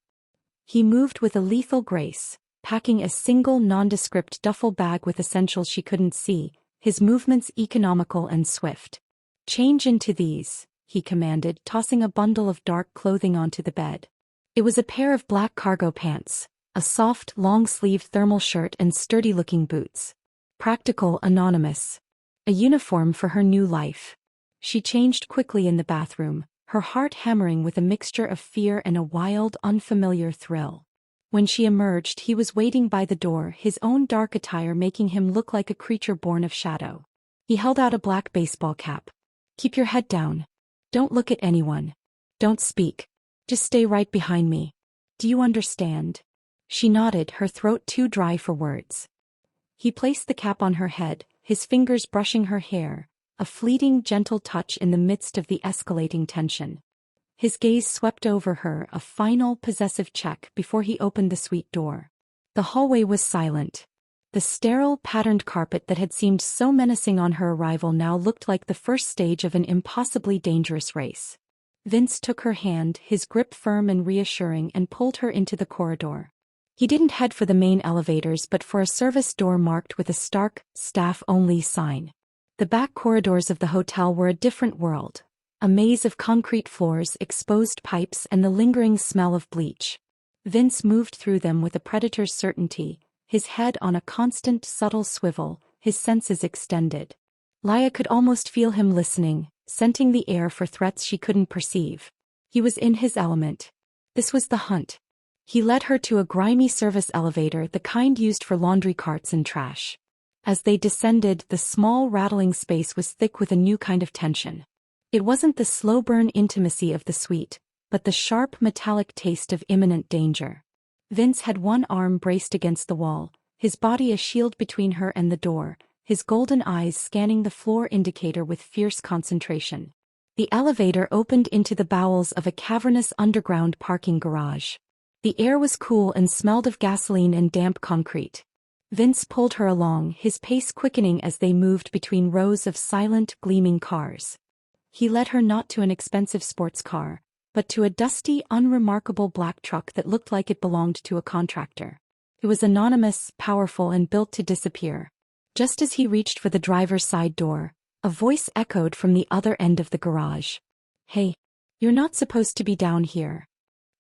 He moved with a lethal grace, packing a single nondescript duffel bag with essentials she couldn't see, his movements economical and swift. "Change into these," he commanded, tossing a bundle of dark clothing onto the bed. It was a pair of black cargo pants, a soft, long-sleeved thermal shirt and sturdy-looking boots. Practical, anonymous. A uniform for her new life. She changed quickly in the bathroom, her heart hammering with a mixture of fear and a wild, unfamiliar thrill. When she emerged, he was waiting by the door, his own dark attire making him look like a creature born of shadow. He held out a black baseball cap. "Keep your head down. Don't look at anyone. Don't speak. Just stay right behind me. Do you understand?" She nodded, her throat too dry for words. He placed the cap on her head, his fingers brushing her hair, a fleeting, gentle touch in the midst of the escalating tension. His gaze swept over her, a final, possessive check before he opened the suite door. The hallway was silent. The sterile, patterned carpet that had seemed so menacing on her arrival now looked like the first stage of an impossibly dangerous race. Vince took her hand, his grip firm and reassuring, and pulled her into the corridor. He didn't head for the main elevators but for a service door marked with a stark, staff-only sign. The back corridors of the hotel were a different world. A maze of concrete floors, exposed pipes, and the lingering smell of bleach. Vince moved through them with a predator's certainty, his head on a constant, subtle swivel, his senses extended. Lyah could almost feel him listening, scenting the air for threats she couldn't perceive. He was in his element. This was the hunt. He led her to a grimy service elevator, the kind used for laundry carts and trash. As they descended, the small, rattling space was thick with a new kind of tension. It wasn't the slow-burn intimacy of the suite, but the sharp, metallic taste of imminent danger. Vince had one arm braced against the wall, his body a shield between her and the door, his golden eyes scanning the floor indicator with fierce concentration. The elevator opened into the bowels of a cavernous underground parking garage. The air was cool and smelled of gasoline and damp concrete. Vince pulled her along, his pace quickening as they moved between rows of silent, gleaming cars. He led her not to an expensive sports car, but to a dusty, unremarkable black truck that looked like it belonged to a contractor. It was anonymous, powerful, and built to disappear. Just as he reached for the driver's side door, a voice echoed from the other end of the garage. "Hey, you're not supposed to be down here."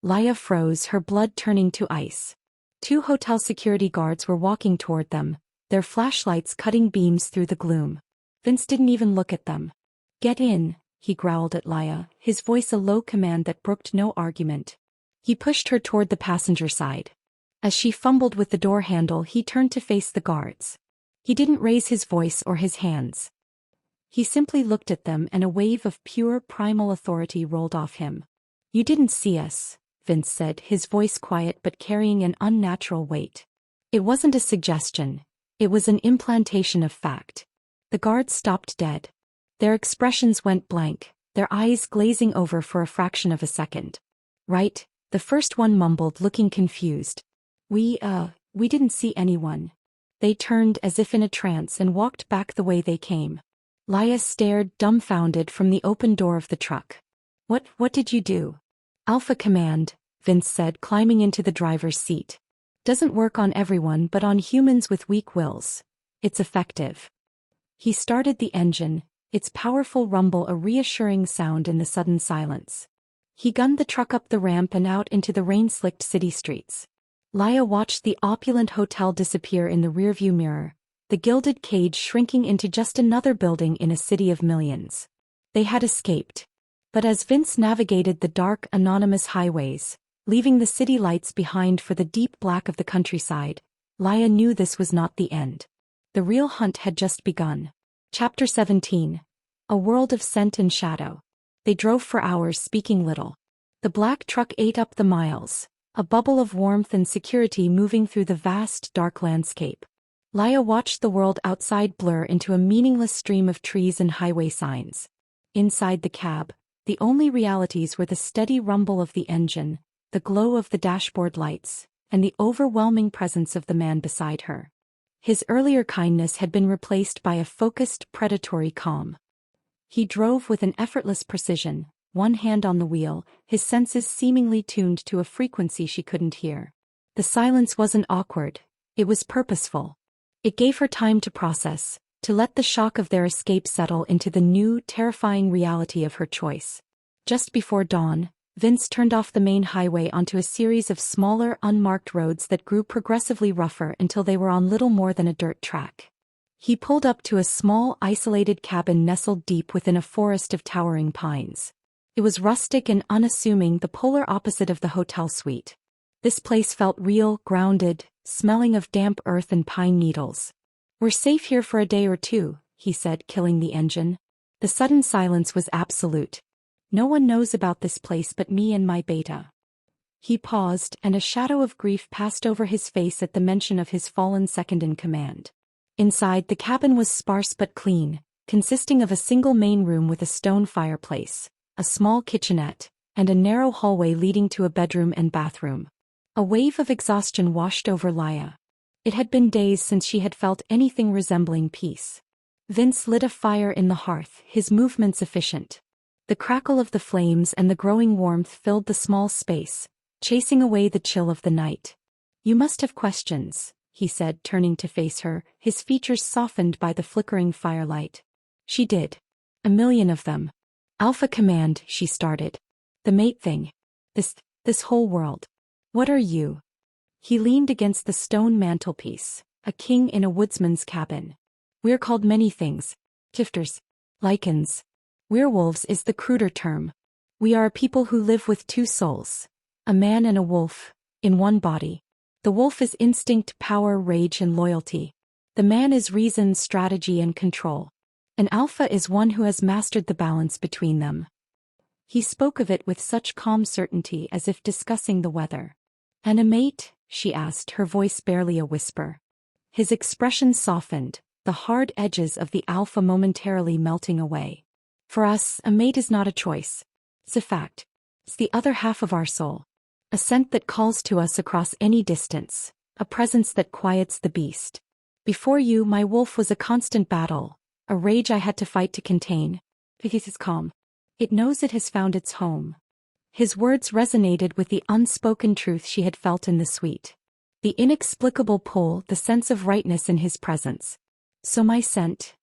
Lyah froze, her blood turning to ice. 2 hotel security guards were walking toward them, their flashlights cutting beams through the gloom. Vince didn't even look at them. "Get in," he growled at Lyah, his voice a low command that brooked no argument. He pushed her toward the passenger side. As she fumbled with the door handle, he turned to face the guards. He didn't raise his voice or his hands. He simply looked at them, and a wave of pure, primal authority rolled off him. "You didn't see us," Vince said, his voice quiet but carrying an unnatural weight. It wasn't a suggestion. It was an implantation of fact. The guards stopped dead. Their expressions went blank, their eyes glazing over for a fraction of a second. "Right," the first one mumbled, looking confused. We didn't see anyone." They turned as if in a trance and walked back the way they came. Lyah stared dumbfounded from the open door of the truck. What did you do?" "Alpha command," Vince said, climbing into the driver's seat. "Doesn't work on everyone but on humans with weak wills. It's effective." He started the engine, its powerful rumble a reassuring sound in the sudden silence. He gunned the truck up the ramp and out into the rain-slicked city streets. Lyah watched the opulent hotel disappear in the rearview mirror, the gilded cage shrinking into just another building in a city of millions. They had escaped. But as Vince navigated the dark, anonymous highways, leaving the city lights behind for the deep black of the countryside, Lyah knew this was not the end. The real hunt had just begun. Chapter 17. A world of scent and shadow. They drove for hours, speaking little. The black truck ate up the miles, a bubble of warmth and security moving through the vast, dark landscape. Lyah watched the world outside blur into a meaningless stream of trees and highway signs. Inside the cab, the only realities were the steady rumble of the engine, the glow of the dashboard lights, and the overwhelming presence of the man beside her. His earlier kindness had been replaced by a focused, predatory calm. He drove with an effortless precision, one hand on the wheel, his senses seemingly tuned to a frequency she couldn't hear. The silence wasn't awkward, it was purposeful. It gave her time to process, to let the shock of their escape settle into the new, terrifying reality of her choice. Just before dawn, Vince turned off the main highway onto a series of smaller, unmarked roads that grew progressively rougher until they were on little more than a dirt track. He pulled up to a small, isolated cabin nestled deep within a forest of towering pines. It was rustic and unassuming, the polar opposite of the hotel suite. This place felt real, grounded, smelling of damp earth and pine needles. "We're safe here for a day or two," he said, killing the engine. The sudden silence was absolute. "No one knows about this place but me and my beta." He paused, and a shadow of grief passed over his face at the mention of his fallen second-in-command. Inside, the cabin was sparse but clean, consisting of a single main room with a stone fireplace, a small kitchenette, and a narrow hallway leading to a bedroom and bathroom. A wave of exhaustion washed over Lyah. It had been days since she had felt anything resembling peace. Vince lit a fire in the hearth, his movements efficient. The crackle of the flames and the growing warmth filled the small space, chasing away the chill of the night. "You must have questions," he said, turning to face her, his features softened by the flickering firelight. She did. "A million of them." "Alpha Command," she started. "The mate thing. This whole world. What are you?" He leaned against the stone mantelpiece, a king in a woodsman's cabin. "We're called many things. Gifters. Lichens. Werewolves is the cruder term. We are a people who live with two souls, a man and a wolf, in one body. The wolf is instinct, power, rage, and loyalty. The man is reason, strategy, and control. An alpha is one who has mastered the balance between them." He spoke of it with such calm certainty as if discussing the weather. "And a mate?" she asked, her voice barely a whisper. His expression softened, the hard edges of the alpha momentarily melting away. "For us, a mate is not a choice. It's a fact. It's the other half of our soul. A scent that calls to us across any distance, a presence that quiets the beast. Before you, my wolf was a constant battle, a rage I had to fight to contain. But it is calm. It knows it has found its home." His words resonated with the unspoken truth she had felt in the suite. The inexplicable pull, the sense of rightness in his presence. "So my scent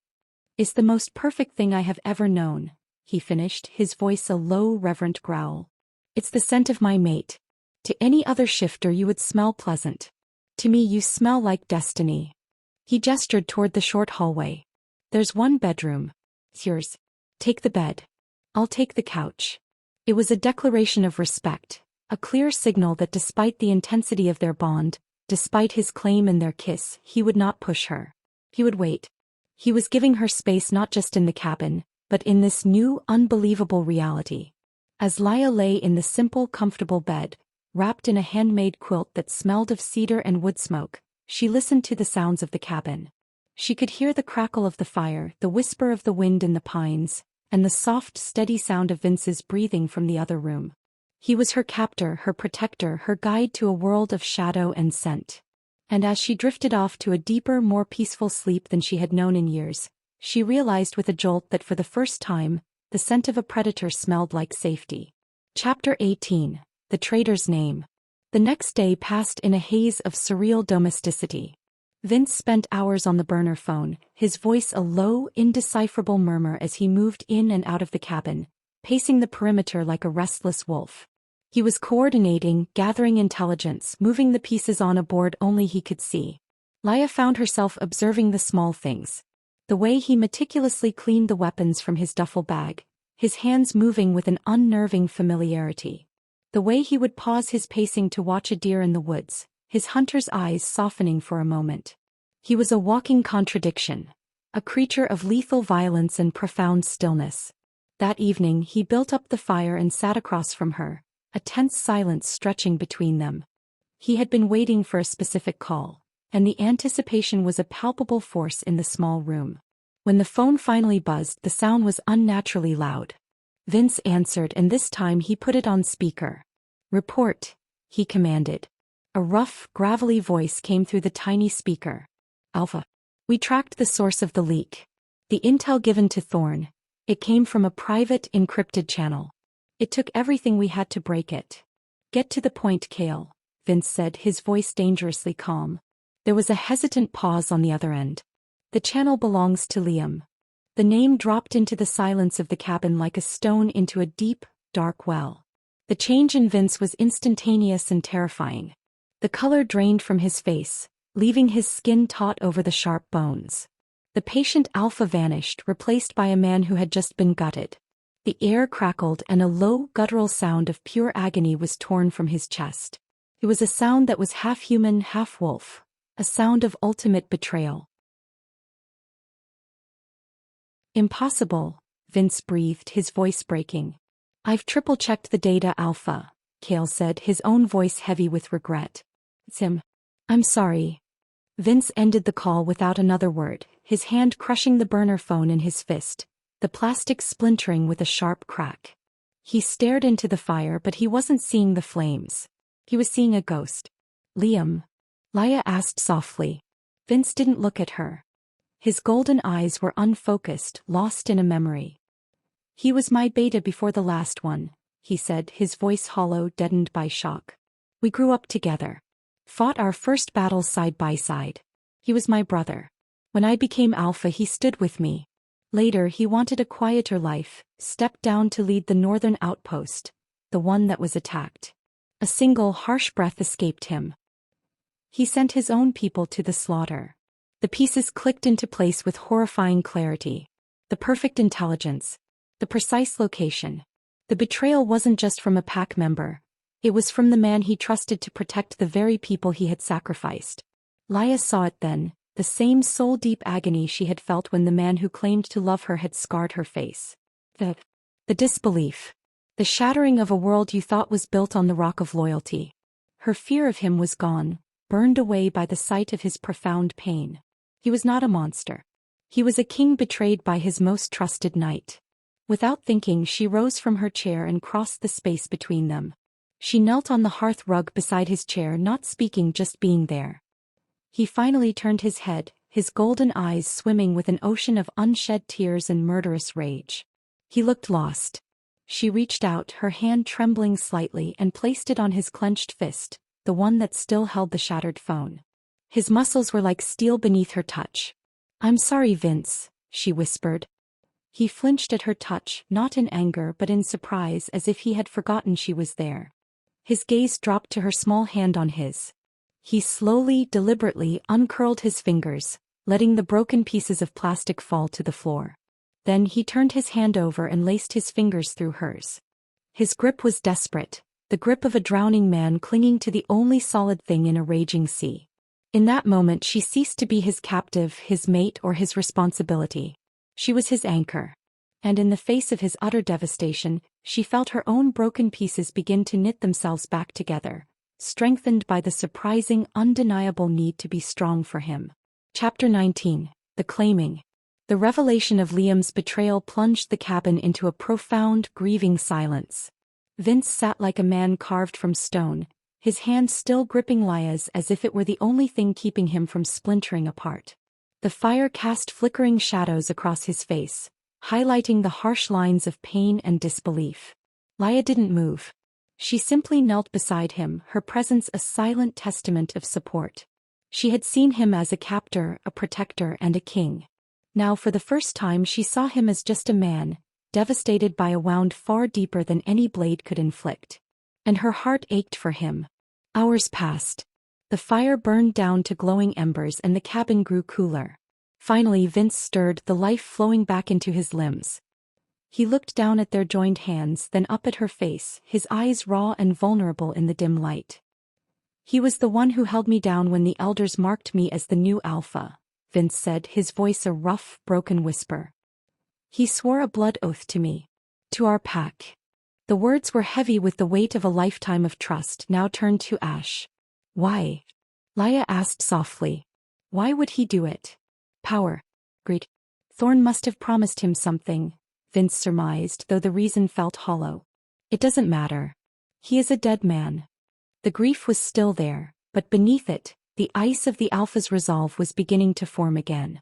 is the most perfect thing I have ever known," he finished, his voice a low, reverent growl. "It's the scent of my mate. To any other shifter you would smell pleasant. To me you smell like destiny." He gestured toward the short hallway. "There's one bedroom. It's yours. Take the bed. I'll take the couch." It was a declaration of respect, a clear signal that despite the intensity of their bond, despite his claim and their kiss, he would not push her. He would wait. He was giving her space not just in the cabin, but in this new, unbelievable reality. As Lyah lay in the simple, comfortable bed, wrapped in a handmade quilt that smelled of cedar and wood smoke, she listened to the sounds of the cabin. She could hear the crackle of the fire, the whisper of the wind in the pines, and the soft, steady sound of Vince's breathing from the other room. He was her captor, her protector, her guide to a world of shadow and scent. And as she drifted off to a deeper, more peaceful sleep than she had known in years, she realized with a jolt that for the first time, the scent of a predator smelled like safety. Chapter 18. The Traitor's Name. The next day passed in a haze of surreal domesticity. Vince spent hours on the burner phone, his voice a low, indecipherable murmur as he moved in and out of the cabin, pacing the perimeter like a restless wolf. He was coordinating, gathering intelligence, moving the pieces on a board only he could see. Lyah found herself observing the small things. The way he meticulously cleaned the weapons from his duffel bag, his hands moving with an unnerving familiarity. The way he would pause his pacing to watch a deer in the woods, his hunter's eyes softening for a moment. He was a walking contradiction, a creature of lethal violence and profound stillness. That evening he built up the fire and sat across from her, a tense silence stretching between them. He had been waiting for a specific call, and the anticipation was a palpable force in the small room. When the phone finally buzzed, the sound was unnaturally loud. Vince answered, and this time he put it on speaker. "Report," he commanded. A rough, gravelly voice came through the tiny speaker. "Alpha. We tracked the source of the leak. The intel given to Thorne. It came from a private, encrypted channel. It took everything we had to break it." "Get to the point, Kale," Vince said, his voice dangerously calm. There was a hesitant pause on the other end. "The channel belongs to Liam." The name dropped into the silence of the cabin like a stone into a deep, dark well. The change in Vince was instantaneous and terrifying. The color drained from his face, leaving his skin taut over the sharp bones. The patient Alpha vanished, replaced by a man who had just been gutted. The air crackled and a low, guttural sound of pure agony was torn from his chest. It was a sound that was half human, half wolf, a sound of ultimate betrayal. "Impossible," Vince breathed, his voice breaking. "I've triple-checked the data, Alpha," Kale said, his own voice heavy with regret. "It's him. I'm sorry." Vince ended the call without another word, his hand crushing the burner phone in his fist, the plastic splintering with a sharp crack. He stared into the fire, but he wasn't seeing the flames. He was seeing a ghost. "Liam?" Lyah asked softly. Vince didn't look at her. His golden eyes were unfocused, lost in a memory. "He was my beta before the last one," he said, his voice hollow, deadened by shock. "We grew up together. Fought our first battles side by side. He was my brother. When I became Alpha, he stood with me. Later, he wanted a quieter life, stepped down to lead the northern outpost, the one that was attacked." A single harsh breath escaped him. "He sent his own people to the slaughter." The pieces clicked into place with horrifying clarity. The perfect intelligence. The precise location. The betrayal wasn't just from a pack member. It was from the man he trusted to protect the very people he had sacrificed. Lyah saw it then, the same soul-deep agony she had felt when the man who claimed to love her had scarred her face. The disbelief. The shattering of a world you thought was built on the rock of loyalty. Her fear of him was gone, burned away by the sight of his profound pain. He was not a monster. He was a king betrayed by his most trusted knight. Without thinking, she rose from her chair and crossed the space between them. She knelt on the hearth rug beside his chair, not speaking, just being there. He finally turned his head, his golden eyes swimming with an ocean of unshed tears and murderous rage. He looked lost. She reached out, her hand trembling slightly, and placed it on his clenched fist, the one that still held the shattered phone. His muscles were like steel beneath her touch. "I'm sorry, Vince," she whispered. He flinched at her touch, not in anger but in surprise, as if he had forgotten she was there. His gaze dropped to her small hand on his. He slowly, deliberately uncurled his fingers, letting the broken pieces of plastic fall to the floor. Then he turned his hand over and laced his fingers through hers. His grip was desperate, the grip of a drowning man clinging to the only solid thing in a raging sea. In that moment she ceased to be his captive, his mate, or his responsibility. She was his anchor. And in the face of his utter devastation, she felt her own broken pieces begin to knit themselves back together, strengthened by the surprising, undeniable need to be strong for him. Chapter 19. The Claiming. The revelation of Liam's betrayal plunged the cabin into a profound, grieving silence. Vince sat like a man carved from stone, his hand still gripping Lyah's as if it were the only thing keeping him from splintering apart. The fire cast flickering shadows across his face, highlighting the harsh lines of pain and disbelief. Lyah didn't move. She simply knelt beside him, her presence a silent testament of support. She had seen him as a captor, a protector, and a king. Now for the first time she saw him as just a man, devastated by a wound far deeper than any blade could inflict. And her heart ached for him. Hours passed. The fire burned down to glowing embers and the cabin grew cooler. Finally Vince stirred, the life flowing back into his limbs. He looked down at their joined hands, then up at her face, his eyes raw and vulnerable in the dim light. "He was the one who held me down when the elders marked me as the new alpha," Vince said, his voice a rough, broken whisper. "He swore a blood oath to me. To our pack." The words were heavy with the weight of a lifetime of trust now turned to ash. "Why?" Lyah asked softly. "Why would he do it?" "Power. Greed. Thorn must have promised him something," Vince surmised, though the reason felt hollow. "It doesn't matter. He is a dead man." The grief was still there, but beneath it, the ice of the Alpha's resolve was beginning to form again.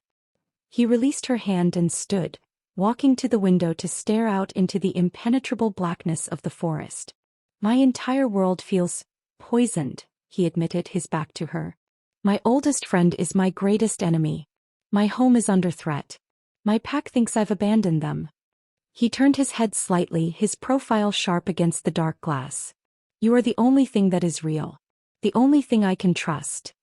He released her hand and stood, walking to the window to stare out into the impenetrable blackness of the forest. "My entire world feels poisoned," he admitted, his back to her. "My oldest friend is my greatest enemy. My home is under threat. My pack thinks I've abandoned them." He turned his head slightly, his profile sharp against the dark glass. "You are the only thing that is real. The only thing I can trust."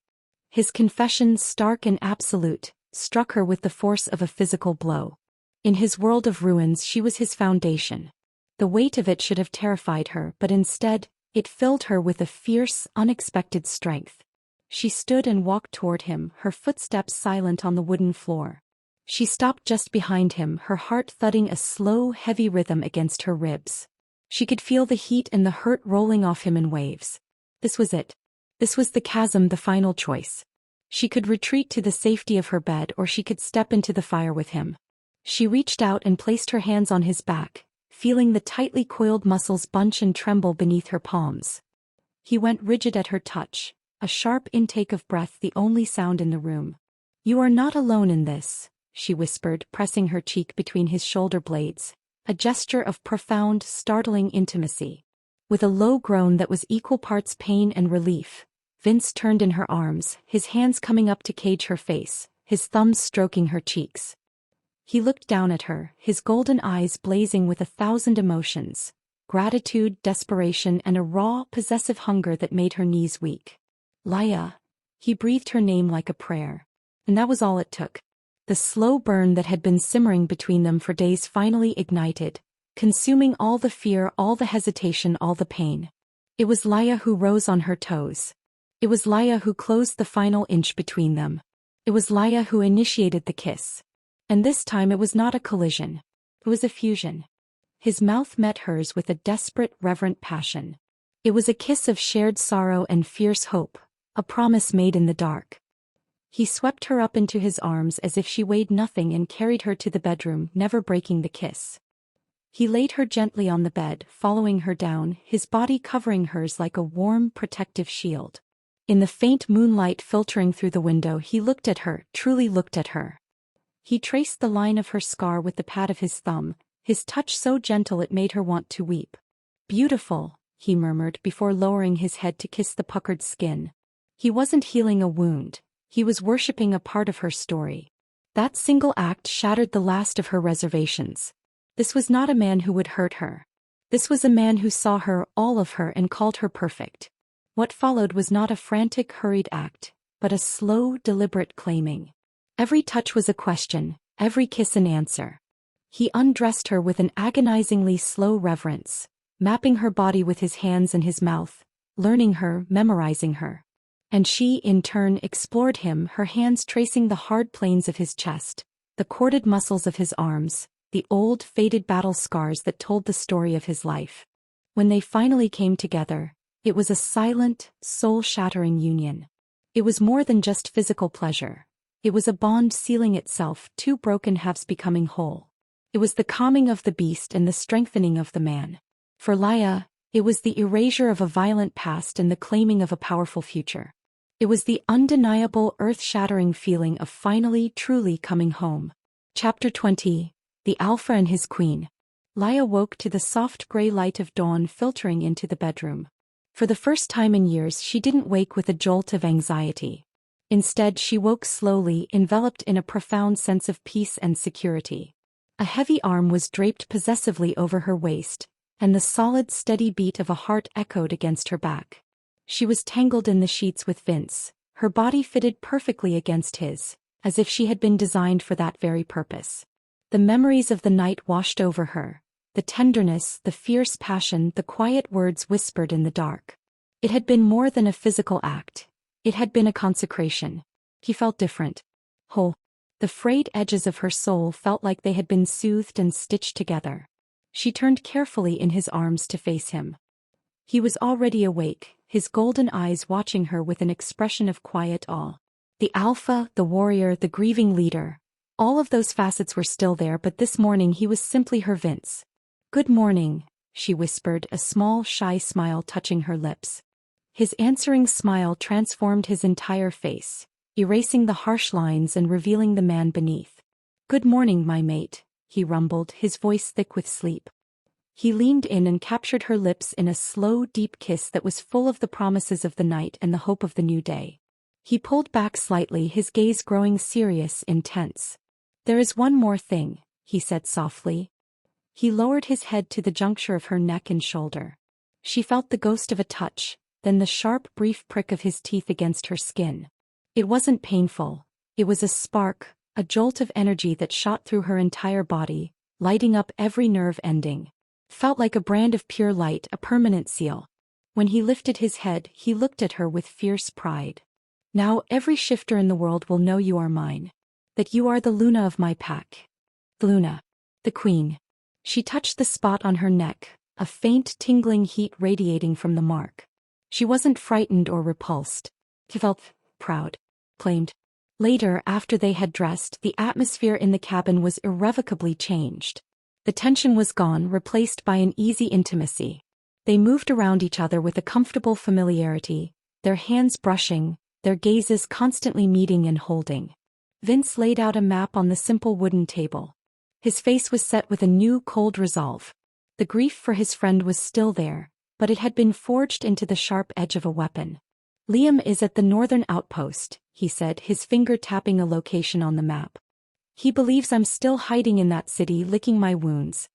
His confession, stark and absolute, struck her with the force of a physical blow. In his world of ruins she was his foundation. The weight of it should have terrified her, but instead, it filled her with a fierce, unexpected strength. She stood and walked toward him, her footsteps silent on the wooden floor. She stopped just behind him, her heart thudding a slow, heavy rhythm against her ribs. She could feel the heat and the hurt rolling off him in waves. This was it. This was the chasm, the final choice. She could retreat to the safety of her bed, or she could step into the fire with him. She reached out and placed her hands on his back, feeling the tightly coiled muscles bunch and tremble beneath her palms. He went rigid at her touch, a sharp intake of breath the only sound in the room. "You are not alone in this," she whispered, pressing her cheek between his shoulder blades, a gesture of profound, startling intimacy. With a low groan that was equal parts pain and relief, Vince turned in her arms, his hands coming up to cage her face, his thumbs stroking her cheeks. He looked down at her, his golden eyes blazing with 1,000 emotions, gratitude, desperation, and a raw, possessive hunger that made her knees weak. "Lyah." He breathed her name like a prayer. And that was all it took. The slow burn that had been simmering between them for days finally ignited, consuming all the fear, all the hesitation, all the pain. It was Lyah who rose on her toes. It was Lyah who closed the final inch between them. It was Lyah who initiated the kiss. And this time it was not a collision. It was a fusion. His mouth met hers with a desperate, reverent passion. It was a kiss of shared sorrow and fierce hope, a promise made in the dark. He swept her up into his arms as if she weighed nothing and carried her to the bedroom, never breaking the kiss. He laid her gently on the bed, following her down, his body covering hers like a warm, protective shield. In the faint moonlight filtering through the window, he looked at her, truly looked at her. He traced the line of her scar with the pad of his thumb, his touch so gentle it made her want to weep. "Beautiful," he murmured before lowering his head to kiss the puckered skin. He wasn't healing a wound. He was worshipping a part of her story. That single act shattered the last of her reservations. This was not a man who would hurt her. This was a man who saw her, all of her, and called her perfect. What followed was not a frantic, hurried act, but a slow, deliberate claiming. Every touch was a question, every kiss an answer. He undressed her with an agonizingly slow reverence, mapping her body with his hands and his mouth, learning her, memorizing her. And she, in turn, explored him, her hands tracing the hard planes of his chest, the corded muscles of his arms, the old, faded battle scars that told the story of his life. When they finally came together, it was a silent, soul-shattering union. It was more than just physical pleasure. It was a bond sealing itself, two broken halves becoming whole. It was the calming of the beast and the strengthening of the man. For Lyah, It was the erasure of a violent past and the claiming of a powerful future. It was the undeniable, earth-shattering feeling of finally, truly coming home. Chapter 20. The Alpha and His Queen. Lyah woke to the soft gray light of dawn filtering into the bedroom. For the first time in years she didn't wake with a jolt of anxiety. Instead she woke slowly, enveloped in a profound sense of peace and security. A heavy arm was draped possessively over her waist, and the solid, steady beat of a heart echoed against her back. She was tangled in the sheets with Vince, her body fitted perfectly against his, as if she had been designed for that very purpose. The memories of the night washed over her, the tenderness, the fierce passion, the quiet words whispered in the dark. It had been more than a physical act. It had been a consecration. He felt different. Whole. The frayed edges of her soul felt like they had been soothed and stitched together. She turned carefully in his arms to face him. He was already awake, his golden eyes watching her with an expression of quiet awe. The alpha, the warrior, the grieving leader. All of those facets were still there, but this morning he was simply her Vince. "Good morning," she whispered, a small, shy smile touching her lips. His answering smile transformed his entire face, erasing the harsh lines and revealing the man beneath. "Good morning, my mate," he rumbled, his voice thick with sleep. He leaned in and captured her lips in a slow, deep kiss that was full of the promises of the night and the hope of the new day. He pulled back slightly, his gaze growing serious, intense. "There is one more thing," he said softly. He lowered his head to the juncture of her neck and shoulder. She felt the ghost of a touch, then the sharp, brief prick of his teeth against her skin. It wasn't painful. It was a spark, a jolt of energy that shot through her entire body, lighting up every nerve ending. Felt like a brand of pure light, a permanent seal. When he lifted his head, he looked at her with fierce pride. "Now every shifter in the world will know you are mine. That you are the Luna of my pack. The Luna. The Queen." She touched the spot on her neck, a faint tingling heat radiating from the mark. She wasn't frightened or repulsed. She felt proud. Claimed. Later, after they had dressed, the atmosphere in the cabin was irrevocably changed. The tension was gone, replaced by an easy intimacy. They moved around each other with a comfortable familiarity, their hands brushing, their gazes constantly meeting and holding. Vince laid out a map on the simple wooden table. His face was set with a new, cold resolve. The grief for his friend was still there, but it had been forged into the sharp edge of a weapon. "Liam is at the northern outpost," he said, his finger tapping a location on the map. "He believes I'm still hiding in that city, licking my wounds.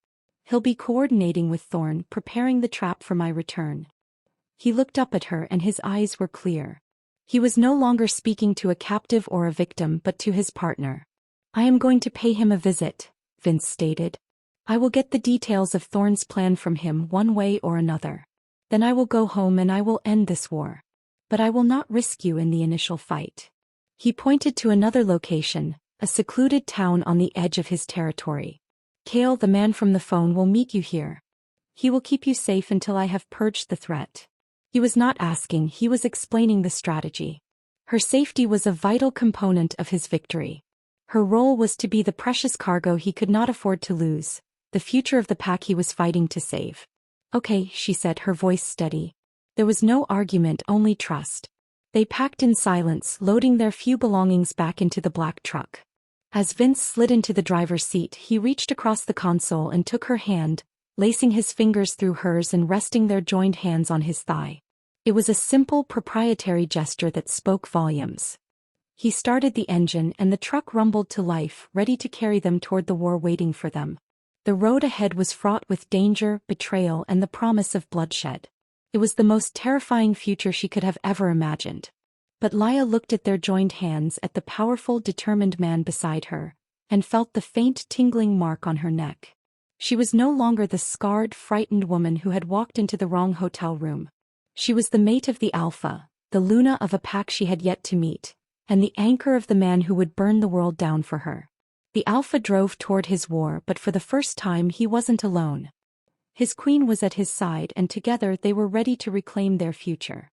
He'll be coordinating with Thorn, preparing the trap for my return." He looked up at her and his eyes were clear. He was no longer speaking to a captive or a victim but to his partner. "I am going to pay him a visit," Vince stated. "I will get the details of Thorn's plan from him one way or another. Then I will go home and I will end this war. But I will not risk you in the initial fight." He pointed to another location, a secluded town on the edge of his territory. "Kale, the man from the phone, will meet you here. He will keep you safe until I have purged the threat." He was not asking, he was explaining the strategy. Her safety was a vital component of his victory. Her role was to be the precious cargo he could not afford to lose, the future of the pack he was fighting to save. "Okay," she said, her voice steady. There was no argument, only trust. They packed in silence, loading their few belongings back into the black truck. As Vince slid into the driver's seat, he reached across the console and took her hand, lacing his fingers through hers and resting their joined hands on his thigh. It was a simple, proprietary gesture that spoke volumes. He started the engine and the truck rumbled to life, ready to carry them toward the war waiting for them. The road ahead was fraught with danger, betrayal, and the promise of bloodshed. It was the most terrifying future she could have ever imagined. But Lyah looked at their joined hands, at the powerful, determined man beside her, and felt the faint tingling mark on her neck. She was no longer the scarred, frightened woman who had walked into the wrong hotel room. She was the mate of the Alpha, the Luna of a pack she had yet to meet, and the anchor of the man who would burn the world down for her. The Alpha drove toward his war, but for the first time he wasn't alone. His queen was at his side, and together they were ready to reclaim their future.